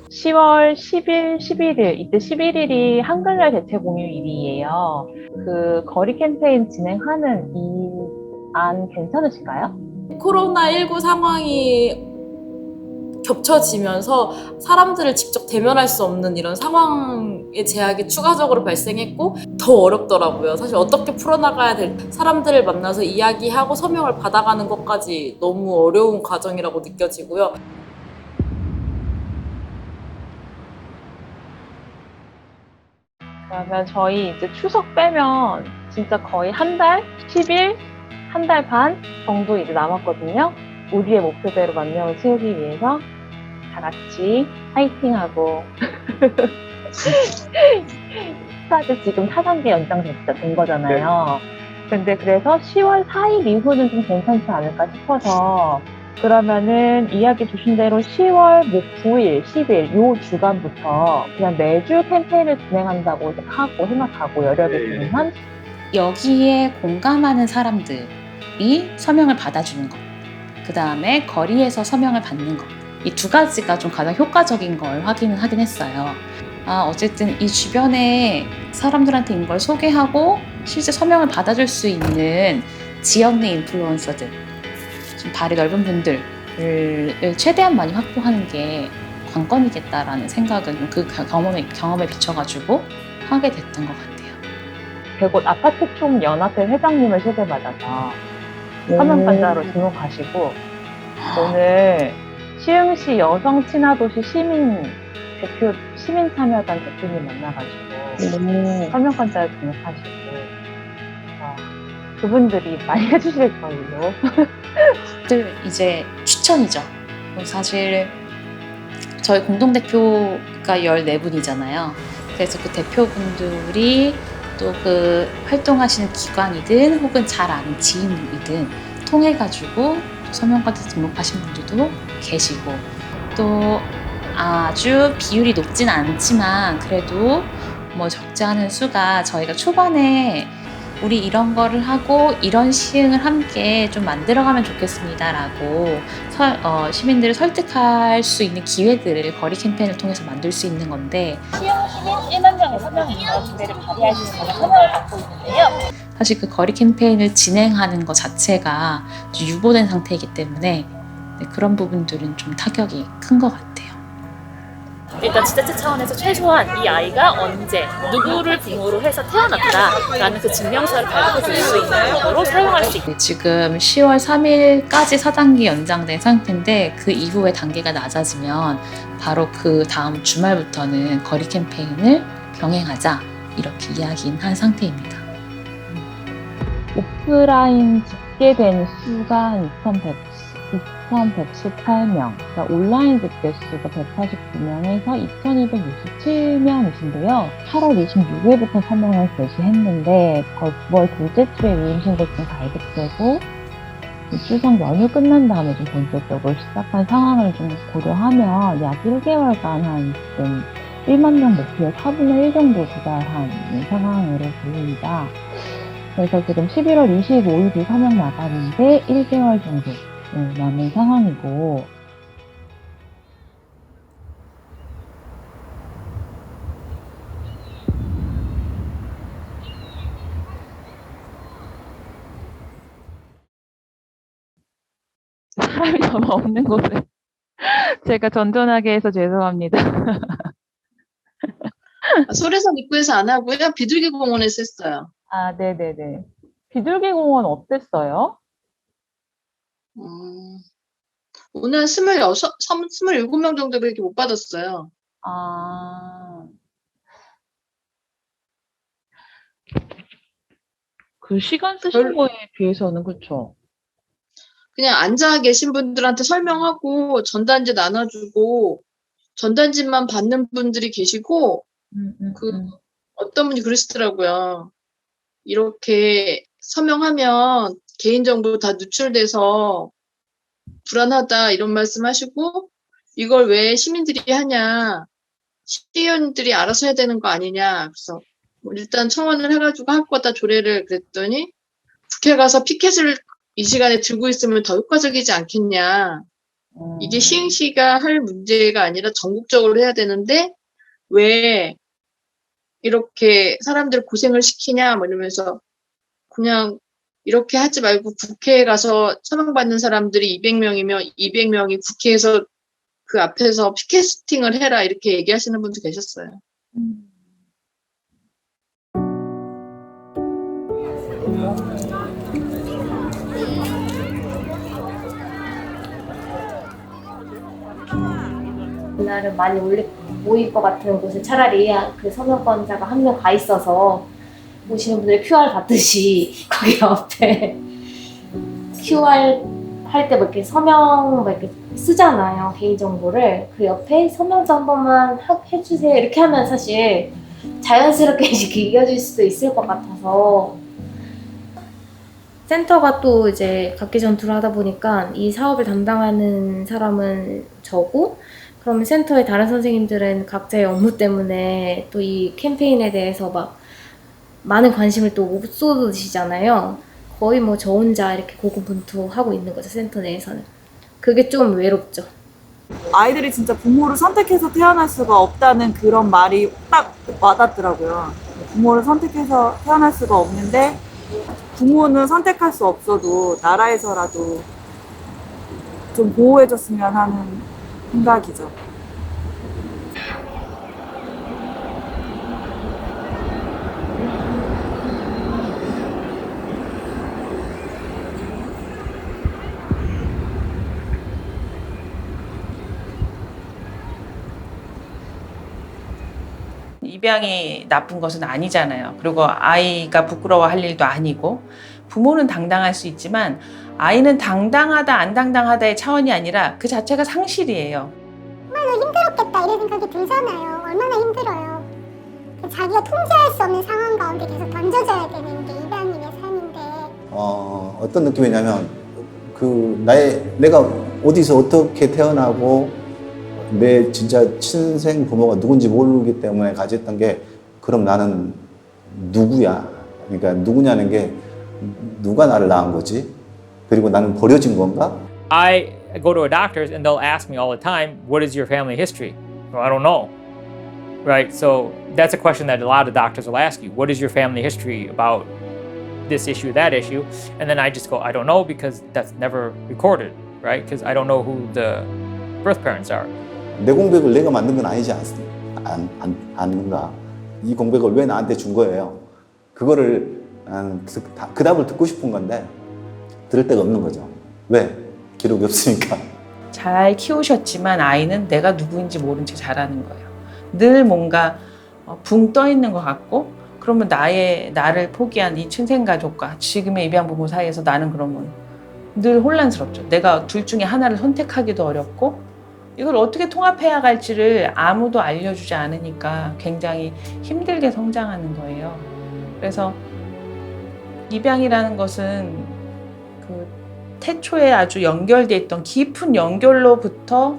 (10월 10일, 11일) 이때 11일이 한글날 대체 공휴일이에요. 그 거리 캠페인 진행하는 이 안 괜찮으실까요? 코로나19 상황이 겹쳐지면서 사람들을 직접 대면할 수 없는 이런 상황의 제약이 추가적으로 발생했고 더 어렵더라고요. 사실 어떻게 풀어나가야 될 사람들을 만나서 이야기하고 서명을 받아가는 것까지 너무 어려운 과정이라고 느껴지고요. 그러면 저희 이제 추석 빼면 진짜 거의 한 달, 10일, 한 달 반 정도 이제 남았거든요. 우리의 목표대로 10,000명을 채우기 위해서 다 같이 파이팅하고 스타트 지금 4단계 연장된 거잖아요. 근데 그래서 10월 4일 이후는 좀 괜찮지 않을까 싶어서 그러면은 이야기 주신 대로 10월 뭐 9일, 10일 요 주간부터 그냥 매주 캠페인을 진행한다고 생각하고 여력이 드는 한 여기에 공감하는 사람들이 서명을 받아주는 것, 그 다음에 거리에서 서명을 받는 것, 이 두 가지가 좀 가장 효과적인 걸 확인을 하긴 했어요. 어쨌든 이 주변에 사람들한테 이걸 소개하고 실제 서명을 받아줄 수 있는 지역 내 인플루언서들, 좀 발이 넓은 분들을 최대한 많이 확보하는 게 관건이겠다라는 생각은 그 경험에 비춰가지고 하게 됐던 것 같아요. 대곳 아파트 총 연합회 회장님을 소개받아서 서명관자로 등록하시고 오늘 시흥시 여성 친화도시 시민 참여단 대표님 만나가지고 서명관자를 등록하시고 그분들이 많이 해주실 걸로. 이제 추천이죠. 사실 저희 공동대표가 14분이잖아요. 그래서 그 대표분들이 또 그 활동하시는 기관이든 혹은 잘 아는 지인이든 통해가지고 서명관자 등록하신 분들도 계시고, 또 아주 비율이 높진 않지만 그래도 뭐 적지 않은 수가 저희가 초반에 우리 이런 거를 하고 이런 시흥을 함께 좀 만들어가면 좋겠습니다 라고 시민들을 설득할 수 있는 기회들을 거리 캠페인을 통해서 만들 수 있는 건데, 시흥 시민 1만 명의 서명 기회를 발휘할 수 있는 서명을 받고 있는데요. 사실 그 거리 캠페인을 진행하는 것 자체가 유보된 상태이기 때문에 그런 부분들은 좀 타격이 큰 것 같아요. 일단 지자체 차원에서 최소한 이 아이가 언제 누구를 부모로 해서 태어났다라는 그 증명서를 발급해 줄 수 있는 정도로 사용할 수 있게. 지금 10월 3일까지 4단계 연장된 상태인데 그 이후에 단계가 낮아지면 바로 그 다음 주말부터는 거리 캠페인을 병행하자 이렇게 이야기한 상태입니다. 오프라인 집계된 수가 2,118명, 그러니까 온라인 집계 수가 189명에서 2,267명이신데요. 8월 26일부터 서명을 개시했는데 거의 9월 둘째 주에 위임신고증 발급되고 추석 연휴 끝난 다음에 좀 본격적으로 시작한 상황을 좀 고려하면 약 1개월간 한 지금 1만 명 목표의 4분의 1 정도 도달한 상황으로 보입니다. 그래서 지금 11월 25일이 서명 마감인데 1개월 정도 남은 상황이고, 사람이 너무 없는 곳에 제가 전전하게 해서 죄송합니다. 소래산 입구에서 안 하고요. 비둘기 공원에서 했어요. 아, 네네네. 비둘기 공원 어땠어요? 오늘 27명 정도밖에 못 받았어요. 그 시간 쓰신 거에 비해서는 그렇죠. 그냥 앉아 계신 분들한테 설명하고 전단지 나눠주고 전단지만 받는 분들이 계시고 어떤 분이 그러시더라고요. 이렇게 서명하면 개인정보 다 누출돼서 불안하다 이런 말씀하시고, 이걸 왜 시민들이 하냐, 시의원들이 알아서 해야 되는 거 아니냐. 그래서 뭐 일단 청원을 해가지고 할 거다 조례를 그랬더니 국회 가서 피켓을 이 시간에 들고 있으면 더 효과적이지 않겠냐. 이게 시흥시가 할 문제가 아니라 전국적으로 해야 되는데 왜 이렇게 사람들 고생을 시키냐 뭐 이러면서 그냥 이렇게 하지 말고 국회에 가서 서명받는 사람들이 200명이면 200명이 국회에서 그 앞에서 피켓팅을 해라 이렇게 얘기하시는 분도 계셨어요. 그날은 많이 모일 것 같은 곳에 차라리 그 서명권자가 한 명 가 있어서 오시는 분들이 QR 받듯이 거기 옆에 QR 할 때 뭐 이렇게 서명 뭐 이렇게 쓰잖아요. 개인정보를. 그 옆에 서명자 한 번만 해주세요. 이렇게 하면 사실 음. 자연스럽게 이렇게 이겨질 수도 있을 것 같아서. 센터가 또 이제 각기 전투를 하다 보니까 이 사업을 담당하는 사람은 저고, 그러면 센터의 다른 선생님들은 각자의 업무 때문에 또 이 캠페인에 대해서 막 많은 관심을 또 못 쏟으시잖아요. 거의 뭐 저 혼자 이렇게 고군분투하고 있는 거죠, 센터 내에서는. 그게 좀 외롭죠. 아이들이 진짜 부모를 선택해서 태어날 수가 없다는 그런 말이 딱 와닿더라고요. 부모를 선택해서 태어날 수가 없는데 부모는 선택할 수 없어도 나라에서라도 좀 보호해줬으면 하는 생각이죠. 입양이 나쁜 것은 아니잖아요. 그리고 아이가 부끄러워할 일도 아니고 부모는 당당할 수 있지만 아이는 당당하다 안 당당하다의 차원이 아니라 그 자체가 상실이에요. 얼마나 힘들었겠다 이런 생각이 들잖아요. 얼마나 힘들어요. 자기가 통제할 수 없는 상황 가운데 계속 던져져야 되는 게 입양인의 삶인데. 어떤 느낌이냐면 내가 어디서 어떻게 태어나고 내 진짜 친생 부모가 누군지 모르기 때문에 가졌던 게 그럼 나는 누구야? 그러니까 누구냐는 게 누가 나를 낳은 거지? 그리고 나는 버려진 건가? I go to a doctor's and they'll ask me all the time, what is your family history? Well, I don't know. Right? So that's a question that a lot of doctors will ask you. What is your family history about this issue, that issue? And then I just go, I don't know because that's never recorded, right? Because I don't know who the birth parents are. 내 공백을 내가 만든 건 아니지 않는가? 이 공백을 왜 나한테 준 거예요? 그거를 그 답을 듣고 싶은 건데 들을 데가 없는 거죠. 왜? 기록이 없으니까. 잘 키우셨지만 아이는 내가 누구인지 모른 채 자라는 거예요. 늘 뭔가 붕 떠 있는 것 같고, 그러면 나를 포기한 이 친생가족과 지금의 입양부모 사이에서 나는 그러면 늘 혼란스럽죠. 내가 둘 중에 하나를 선택하기도 어렵고, 이걸 어떻게 통합해야 갈지를 아무도 알려주지 않으니까 굉장히 힘들게 성장하는 거예요. 그래서 입양이라는 것은 그 태초에 아주 연결돼 있던 깊은 연결로부터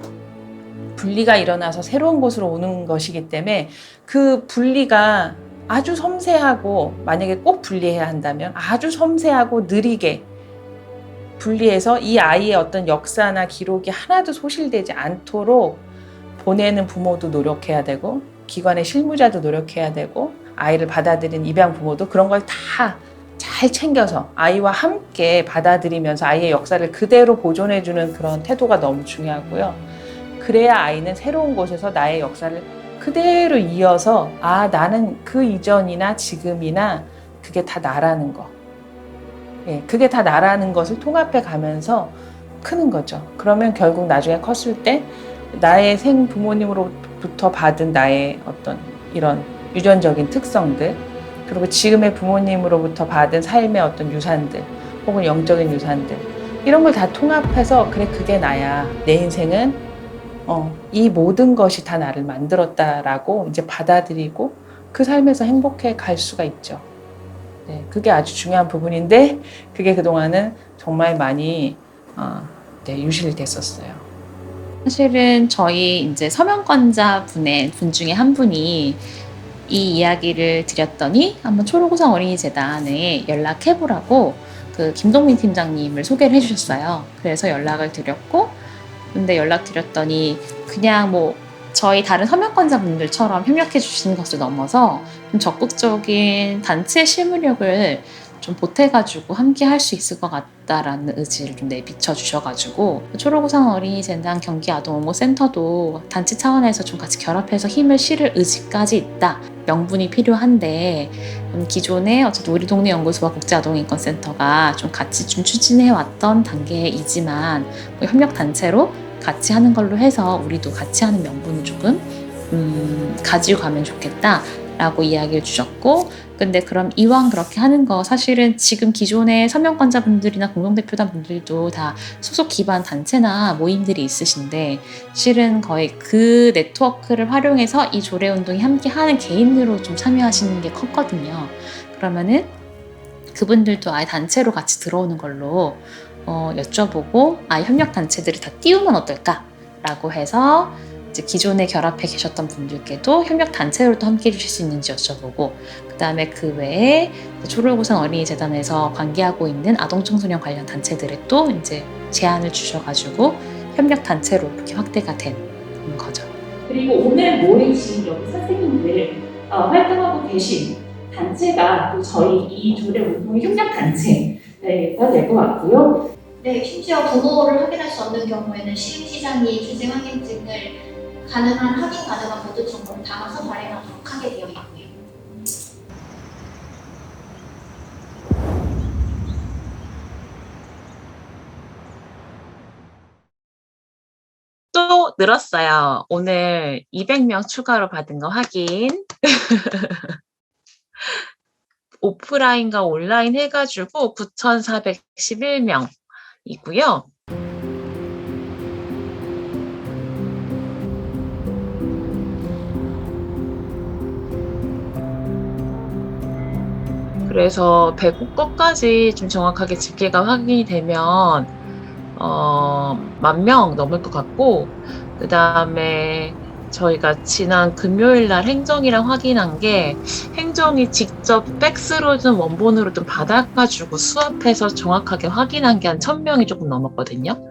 분리가 일어나서 새로운 곳으로 오는 것이기 때문에 그 분리가 아주 섬세하고, 만약에 꼭 분리해야 한다면 아주 섬세하고 느리게 분리해서 이 아이의 어떤 역사나 기록이 하나도 소실되지 않도록 보내는 부모도 노력해야 되고, 기관의 실무자도 노력해야 되고, 아이를 받아들인 입양 부모도 그런 걸 다 잘 챙겨서 아이와 함께 받아들이면서 아이의 역사를 그대로 보존해주는 그런 태도가 너무 중요하고요. 그래야 아이는 새로운 곳에서 나의 역사를 그대로 이어서 나는 그 이전이나 지금이나 그게 다 나라는 거. 그게 다 나라는 것을 통합해 가면서 크는 거죠. 그러면 결국 나중에 컸을 때 나의 생부모님으로부터 받은 나의 어떤 이런 유전적인 특성들, 그리고 지금의 부모님으로부터 받은 삶의 어떤 유산들, 혹은 영적인 유산들, 이런 걸 다 통합해서 그래, 그게 나야. 내 인생은 이 모든 것이 다 나를 만들었다라고 이제 받아들이고 그 삶에서 행복해 갈 수가 있죠. 네, 그게 아주 중요한 부분인데 그게 그동안은 정말 많이 유실됐었어요. 사실은 저희 이제 서명권자 분 중에 한 분이 이 이야기를 드렸더니 한번 초록우산 어린이재단에 연락해보라고 그 김동민 팀장님을 소개를 해주셨어요. 그래서 연락을 드렸고, 근데 연락드렸더니 그냥 뭐 저희 다른 서명권자분들처럼 협력해 주시는 것을 넘어서 좀 적극적인 단체 실무력을 좀 보태가지고 함께 할 수 있을 것 같다라는 의지를 좀 내비쳐 주셔가지고, 초록우산 어린이재단 경기아동庇護센터도 단체 차원에서 좀 같이 결합해서 힘을 실을 의지까지 있다. 명분이 필요한데 기존에 어쨌든 우리 동네 연구소와 국제아동인권센터가 좀 같이 좀 추진해왔던 단계이지만 뭐 협력 단체로 같이 하는 걸로 해서 우리도 같이 하는 명분을 조금 가지고 가면 좋겠다라고 이야기를 주셨고, 근데 그럼 이왕 그렇게 하는 거 사실은 지금 기존의 서명권자분들이나 공동대표단 분들도 다 소속 기반 단체나 모임들이 있으신데 실은 거의 그 네트워크를 활용해서 이 조례운동에 함께 하는 개인으로 좀 참여하시는 게 컸거든요. 그러면은 그분들도 아예 단체로 같이 들어오는 걸로 여쭤보고 아예 협력 단체들을 다 띄우면 어떨까라고 해서 이제 기존에 결합해 계셨던 분들께도 협력 단체로도 함께 해주실 수 있는지 여쭤보고 그 다음에 그 외에 초록우산 어린이재단에서 관계하고 있는 아동청소년 관련 단체들에 또 이제 제안을 주셔가지고 협력 단체로 이렇게 확대가 된 거죠. 그리고 오늘 모이신 여기 선생님들 활동하고 계신 단체가 또 저희 이 조례 운동의 협력 단체가 될 것 같고요. 네, 심지어 부모를 확인할 수 없는 경우에는 시흥시장이 출생 확인증을 확인 가능한 모든 정보를 담아서 발행하도록 하게 되어 있고요. 또 늘었어요. 오늘 200명 추가로 받은 거 확인. 오프라인과 온라인 해가지고 9,411명이고요. 그래서 배국 것까지 좀 정확하게 집계가 확인이 되면 10,000명 넘을 것 같고, 그 다음에 저희가 지난 금요일 날 행정이랑 확인한 게 행정이 직접 팩스로 좀 원본으로 좀 받아가지고 수합해서 정확하게 확인한 게 한 1,000명이 조금 넘었거든요.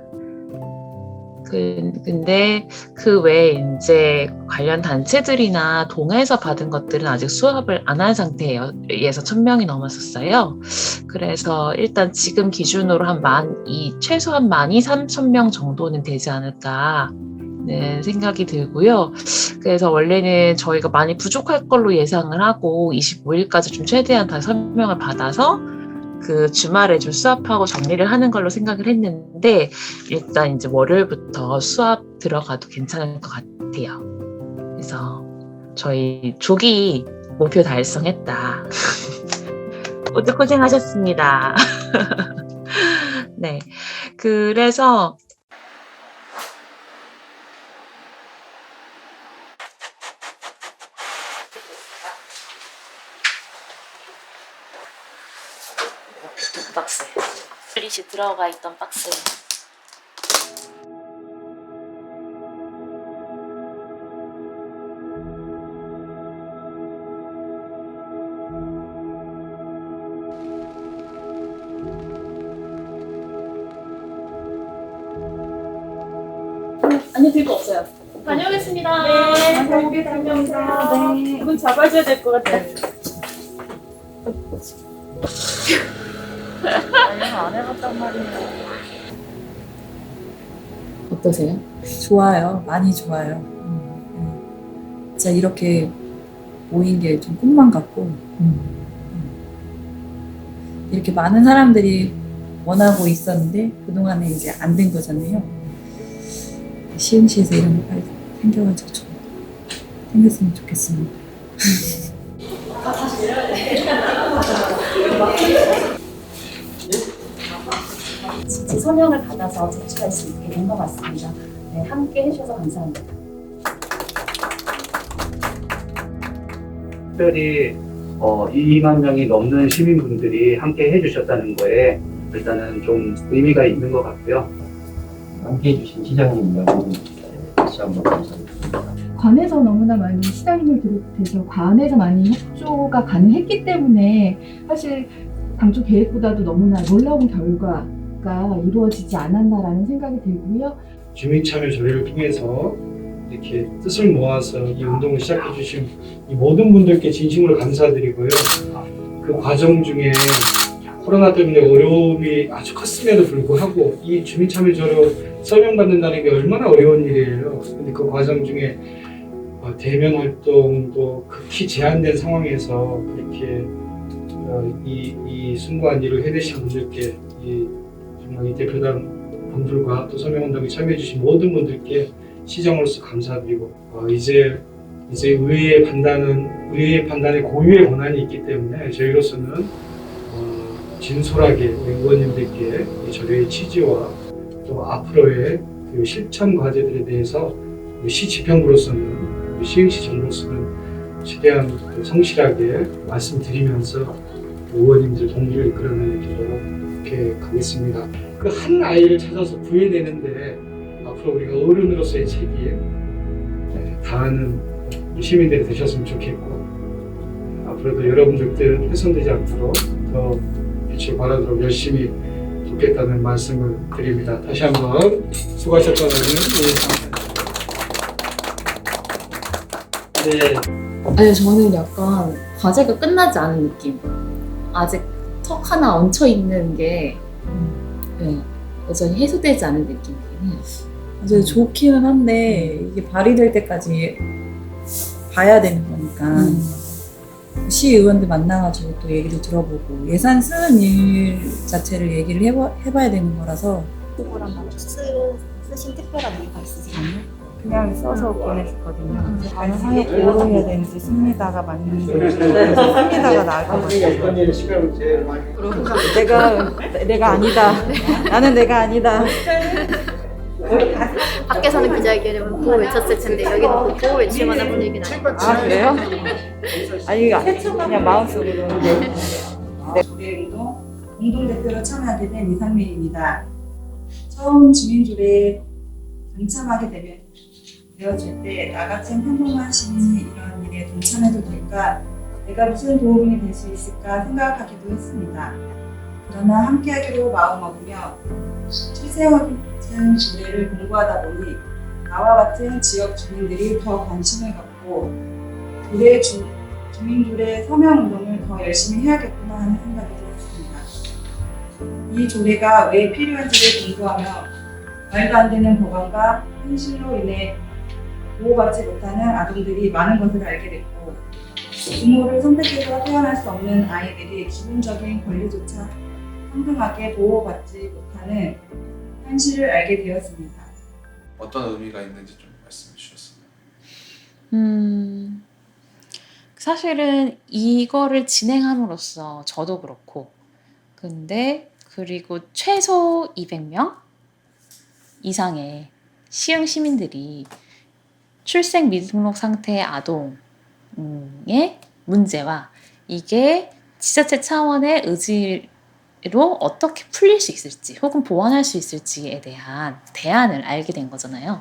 근데 그 외에 이제 관련 단체들이나 동에서 받은 것들은 아직 수합을 안 한 상태예요. 1,000명이 넘었었어요. 그래서 일단 지금 기준으로 최소한 12,300명 정도는 되지 않을까 생각이 들고요. 그래서 원래는 저희가 많이 부족할 걸로 예상을 하고 25일까지 좀 최대한 다 설명을 받아서 그 주말에 좀 수합하고 정리를 하는 걸로 생각을 했는데 일단 이제 월요일부터 수합 들어가도 괜찮을 것 같아요. 그래서 저희 조기 목표 달성했다. 모두 고생하셨습니다. 네, 그래서 박스, 플릿이 들어가 있던 박스. 아니요, 될 거 없어요. 다녀오겠습니다. 네, 다녀오겠습니다. 네. 문 잡아줘야 될 것 같아요. 안 해봤단 말이에요. 어떠세요? 좋아요. 많이 좋아요. 진짜 이렇게 모인 게 좀 꿈만 같고 이렇게 많은 사람들이 원하고 있었는데 그동안에 이제 안 된 거잖아요. 시흥시에서 이런 거 빨리 생겨가지고 좀 생겼으면 좋겠습니다. 진짜 서명을 받아서 제출할 수 있게 된 것 같습니다. 네, 함께 해주셔서 감사합니다. 특별히 2만 명이 넘는 시민분들이 함께 해주셨다는 거에 일단은 좀 의미가 있는 것 같고요. 함께 해주신 시장님 여러분 다시 한번 감사드립니다. 관에서 너무나 많이 시장님을 비롯해서 관에서 많이 협조가 가능했기 때문에 사실 당초 계획보다도 너무나 놀라운 결과가 이루어지지 않았나라는 생각이 들고요. 주민참여 조례를 통해서 이렇게 뜻을 모아서 이 운동을 시작해 주신 이 모든 분들께 진심으로 감사드리고요. 그 과정 중에 코로나 때문에 어려움이 아주 컸음에도 불구하고 이 주민참여조례로 서명받는다는 게 얼마나 어려운 일이에요. 근데 그 과정 중에 대면 활동도 극히 제한된 상황에서 그렇게 이 숭고한 일을 해내신 분들께 정말 이 대표단 분들과 또 서명운동에 참여해 주신 모든 분들께 시정으로서 감사드리고 이제 의회의 판단에 고유의 권한이 있기 때문에 저희로서는 진솔하게 의원님들께 이 조례의 취지와 또 앞으로의 그 실천 과제들에 대해서 시 지평부로서는 시흥시 정부로서는 최대한 성실하게 말씀드리면서 의원님들 동기를 이끌어내는 길로 이렇게 가겠습니다. 그 한 아이를 찾아서 구해내는데 앞으로 우리가 어른으로서의 책임 다하는 시민들이 되셨으면 좋겠고 앞으로도 여러분들 훼손되지 않도록 더 빛을 발하도록 열심히 돕겠다는 말씀을 드립니다. 다시 한번 수고하셨다는 네. 아니 저는 약간 과제가 끝나지 않은 느낌. 아직 턱 하나 얹혀 있는 게 네, 여전히 해소되지 않은 느낌이긴 해요. 맞아요. 좋기는 한데 이게 발휘될 때까지 봐야 되는 거니까 시의원들 만나가지고 또 얘기도 들어보고 예산 쓰는 일 자체를 얘기를 해봐야 되는 거라서. 그거랑 막 쓰신 특별한 이유가 있으세요? 그냥 써서 보냈었거든요. 과연 사역 뭐로 해야 되는지 씁니다가 맞는지 씁니다가 나을 것 같아요. 내가 아니다. 나는 내가 아니다. 밖에서는 기자회견에 보고 외쳤을 텐데 여기는 보고 외칠 만한 분위기는 아니에요. 아 그래요? 아니 그냥 마음속으로. 조례운동 공동대표로 참여하게 된 이상민입니다. 처음 주민조례에 동참하게 되어질 때 나같은 평범한 시민이 이런 일에 동참해도 될까, 내가 무슨 도움이 될 수 있을까 생각하기도 했습니다. 그러나 함께하기로 마음먹으며 출생어진 조례를 공부하다 보니 나와 같은 지역 주민들이 더 관심을 갖고 주민조례 서명운동을 더 열심히 해야겠구나 하는 생각이 들었습니다. 이 조례가 왜 필요한지를 공부하며 말도 안 되는 법안과 현실로 인해 보호받지 못하는 아동들이 많은 것을 알게 됐고, 부모를 선택해서 태어날 수 없는 아이들이 기본적인 권리조차 평등하게 보호받지 못하는 현실을 알게 되었습니다. 어떤 의미가 있는지 좀 말씀해 주셨습니다. 사실은 이거를 진행함으로써 저도 그렇고, 근데 그리고 최소 200명 이상의 시흥 시민들이 출생 미등록 상태의 아동의 문제와 이게 지자체 차원의 의지로 어떻게 풀릴 수 있을지 혹은 보완할 수 있을지에 대한 대안을 알게 된 거잖아요.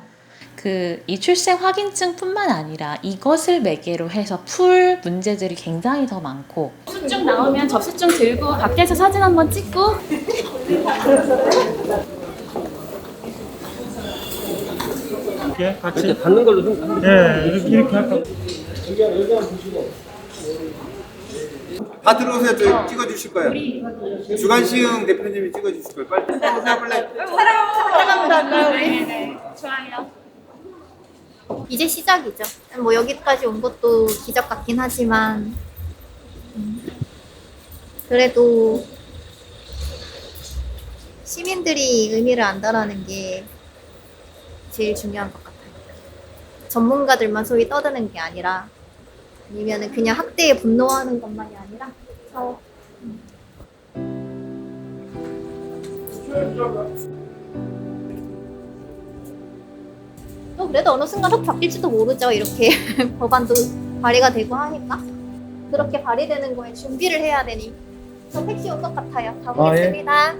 이 출생 확인증뿐만 아니라 이것을 매개로 해서 풀 문제들이 굉장히 더 많고, 접수증 나오면 접수증 들고 밖에서 사진 한번 찍고 이렇게 같이 이렇게 받는 걸로 좀. 네, 이렇게 할까? 여기 한번 보시고. 다 들어오세요. 저 찍어주실 거예요. 주간시흥 대표님이 찍어주실 거예요. 빨리 들어오세요, 빨리. 사랑합니다. 네, 좋아요. 이제 시작이죠. 뭐 여기까지 온 것도 기적 같긴 하지만 그래도 시민들이 의미를 안다라는 게 제일 중요한 것 같아요. 전문가들만 소위 떠드는 게 아니라, 아니면은 그냥 학대에 분노하는 것만이 아니라 또 그래도 어느 순간 훅 바뀔지도 모르죠. 이렇게 법안도 발의가 되고 하니까 그렇게 발의되는 거에 준비를 해야 되니 저 택시 온 것 같아요. 가보겠습니다.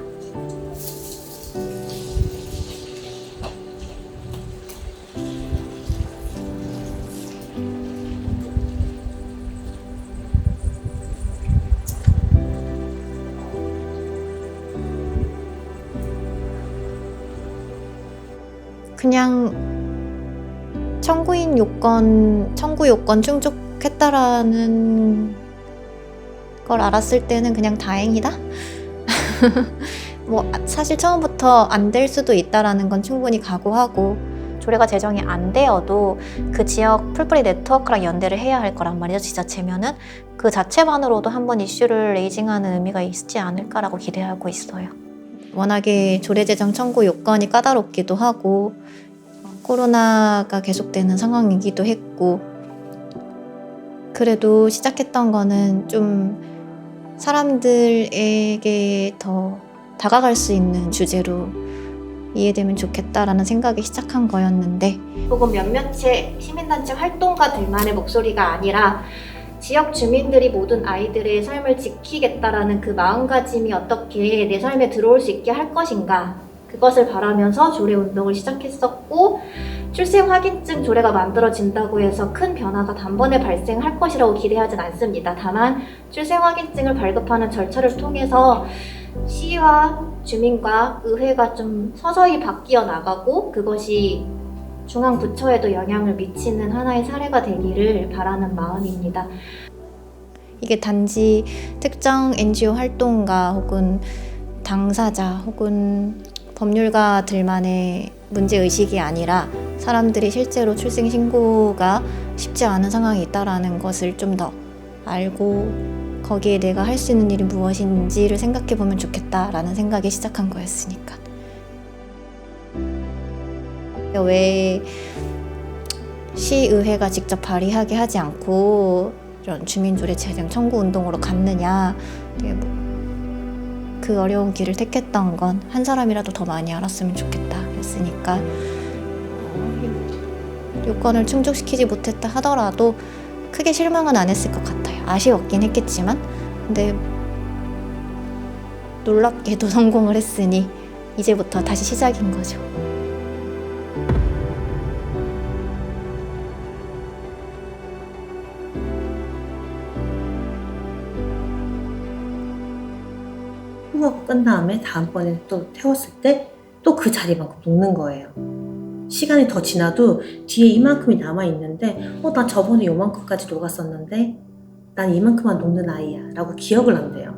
그냥 청구 요건 충족했다라는 걸 알았을 때는 그냥 다행이다? 뭐 사실 처음부터 안 될 수도 있다라는 건 충분히 각오하고, 조례가 제정이 안 되어도 그 지역 풀뿌리 네트워크랑 연대를 해야 할 거란 말이죠. 지자체면은 그 자체만으로도 한번 이슈를 레이징하는 의미가 있지 않을까라고 기대하고 있어요. 워낙에 조례 제정 청구 요건이 까다롭기도 하고 코로나가 계속되는 상황이기도 했고, 그래도 시작했던 거는 좀 사람들에게 더 다가갈 수 있는 주제로 이해되면 좋겠다라는 생각에 시작한 거였는데, 혹은 몇몇의 시민단체 활동가들만의 목소리가 아니라 지역 주민들이 모든 아이들의 삶을 지키겠다라는 그 마음가짐이 어떻게 내 삶에 들어올 수 있게 할 것인가, 그것을 바라면서 조례 운동을 시작했었고, 출생 확인증 조례가 만들어진다고 해서 큰 변화가 단번에 발생할 것이라고 기대하진 않습니다. 다만 출생 확인증을 발급하는 절차를 통해서 시와 주민과 의회가 좀 서서히 바뀌어 나가고 그것이 중앙부처에도 영향을 미치는 하나의 사례가 되기를 바라는 마음입니다. 이게 단지 특정 NGO 활동가 혹은 당사자 혹은 법률가들만의 문제의식이 아니라 사람들이 실제로 출생신고가 쉽지 않은 상황이 있다는 것을 좀 더 알고 거기에 내가 할 수 있는 일이 무엇인지를 생각해 보면 좋겠다라는 생각에 시작한 거였으니까. 왜 시의회가 직접 발의하게 하지 않고 이런 주민조례 제정 청구 운동으로 갔느냐. 그 어려운 길을 택했던 건 한 사람이라도 더 많이 알았으면 좋겠다 였으니까, 요건을 충족시키지 못했다 하더라도 크게 실망은 안 했을 것 같아요. 아쉬웠긴 했겠지만, 근데 놀랍게도 성공을 했으니 이제부터 다시 시작인 거죠. 후보가 끝 다음에 다음번에 또 태웠을 때 또 그 자리만큼 녹는 거예요. 시간이 더 지나도 뒤에 이만큼이 남아있는데 나 저번에 요만큼까지 녹았었는데 난 이만큼만 녹는 아이야 라고 기억을 한대요.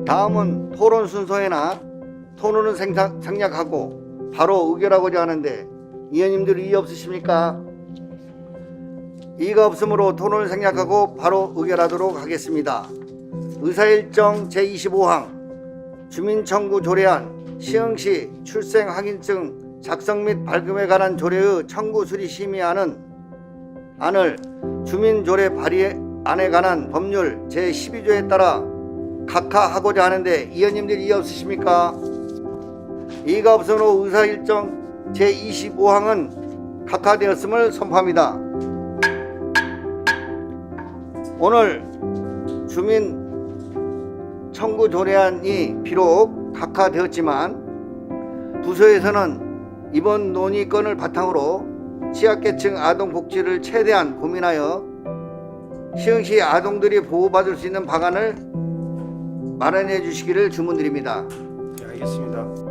다음은 토론 순서에나 토론은 생략하고 바로 의결하고자 하는데 의원님들 이의 없으십니까? 이의가 없으므로 토론을 생략하고 바로 의결하도록 하겠습니다. 의사일정 제25항 주민청구 조례안 시흥시 출생 확인증 작성 및 발급에 관한 조례의 청구 수리 심의안을 주민조례 발의안에 관한 법률 제12조에 따라 각하하고자 하는데 의원님들 이의 없으십니까? 이의가 없으므로 의사일정 제25항은 각하되었음을 선포합니다. 오늘 주민 청구 조례안이 비록 각하되었지만 부서에서는 이번 논의건을 바탕으로 취약계층 아동 복지를 최대한 고민하여 시흥시 아동들이 보호받을 수 있는 방안을 마련해 주시기를 주문드립니다. 네, 알겠습니다.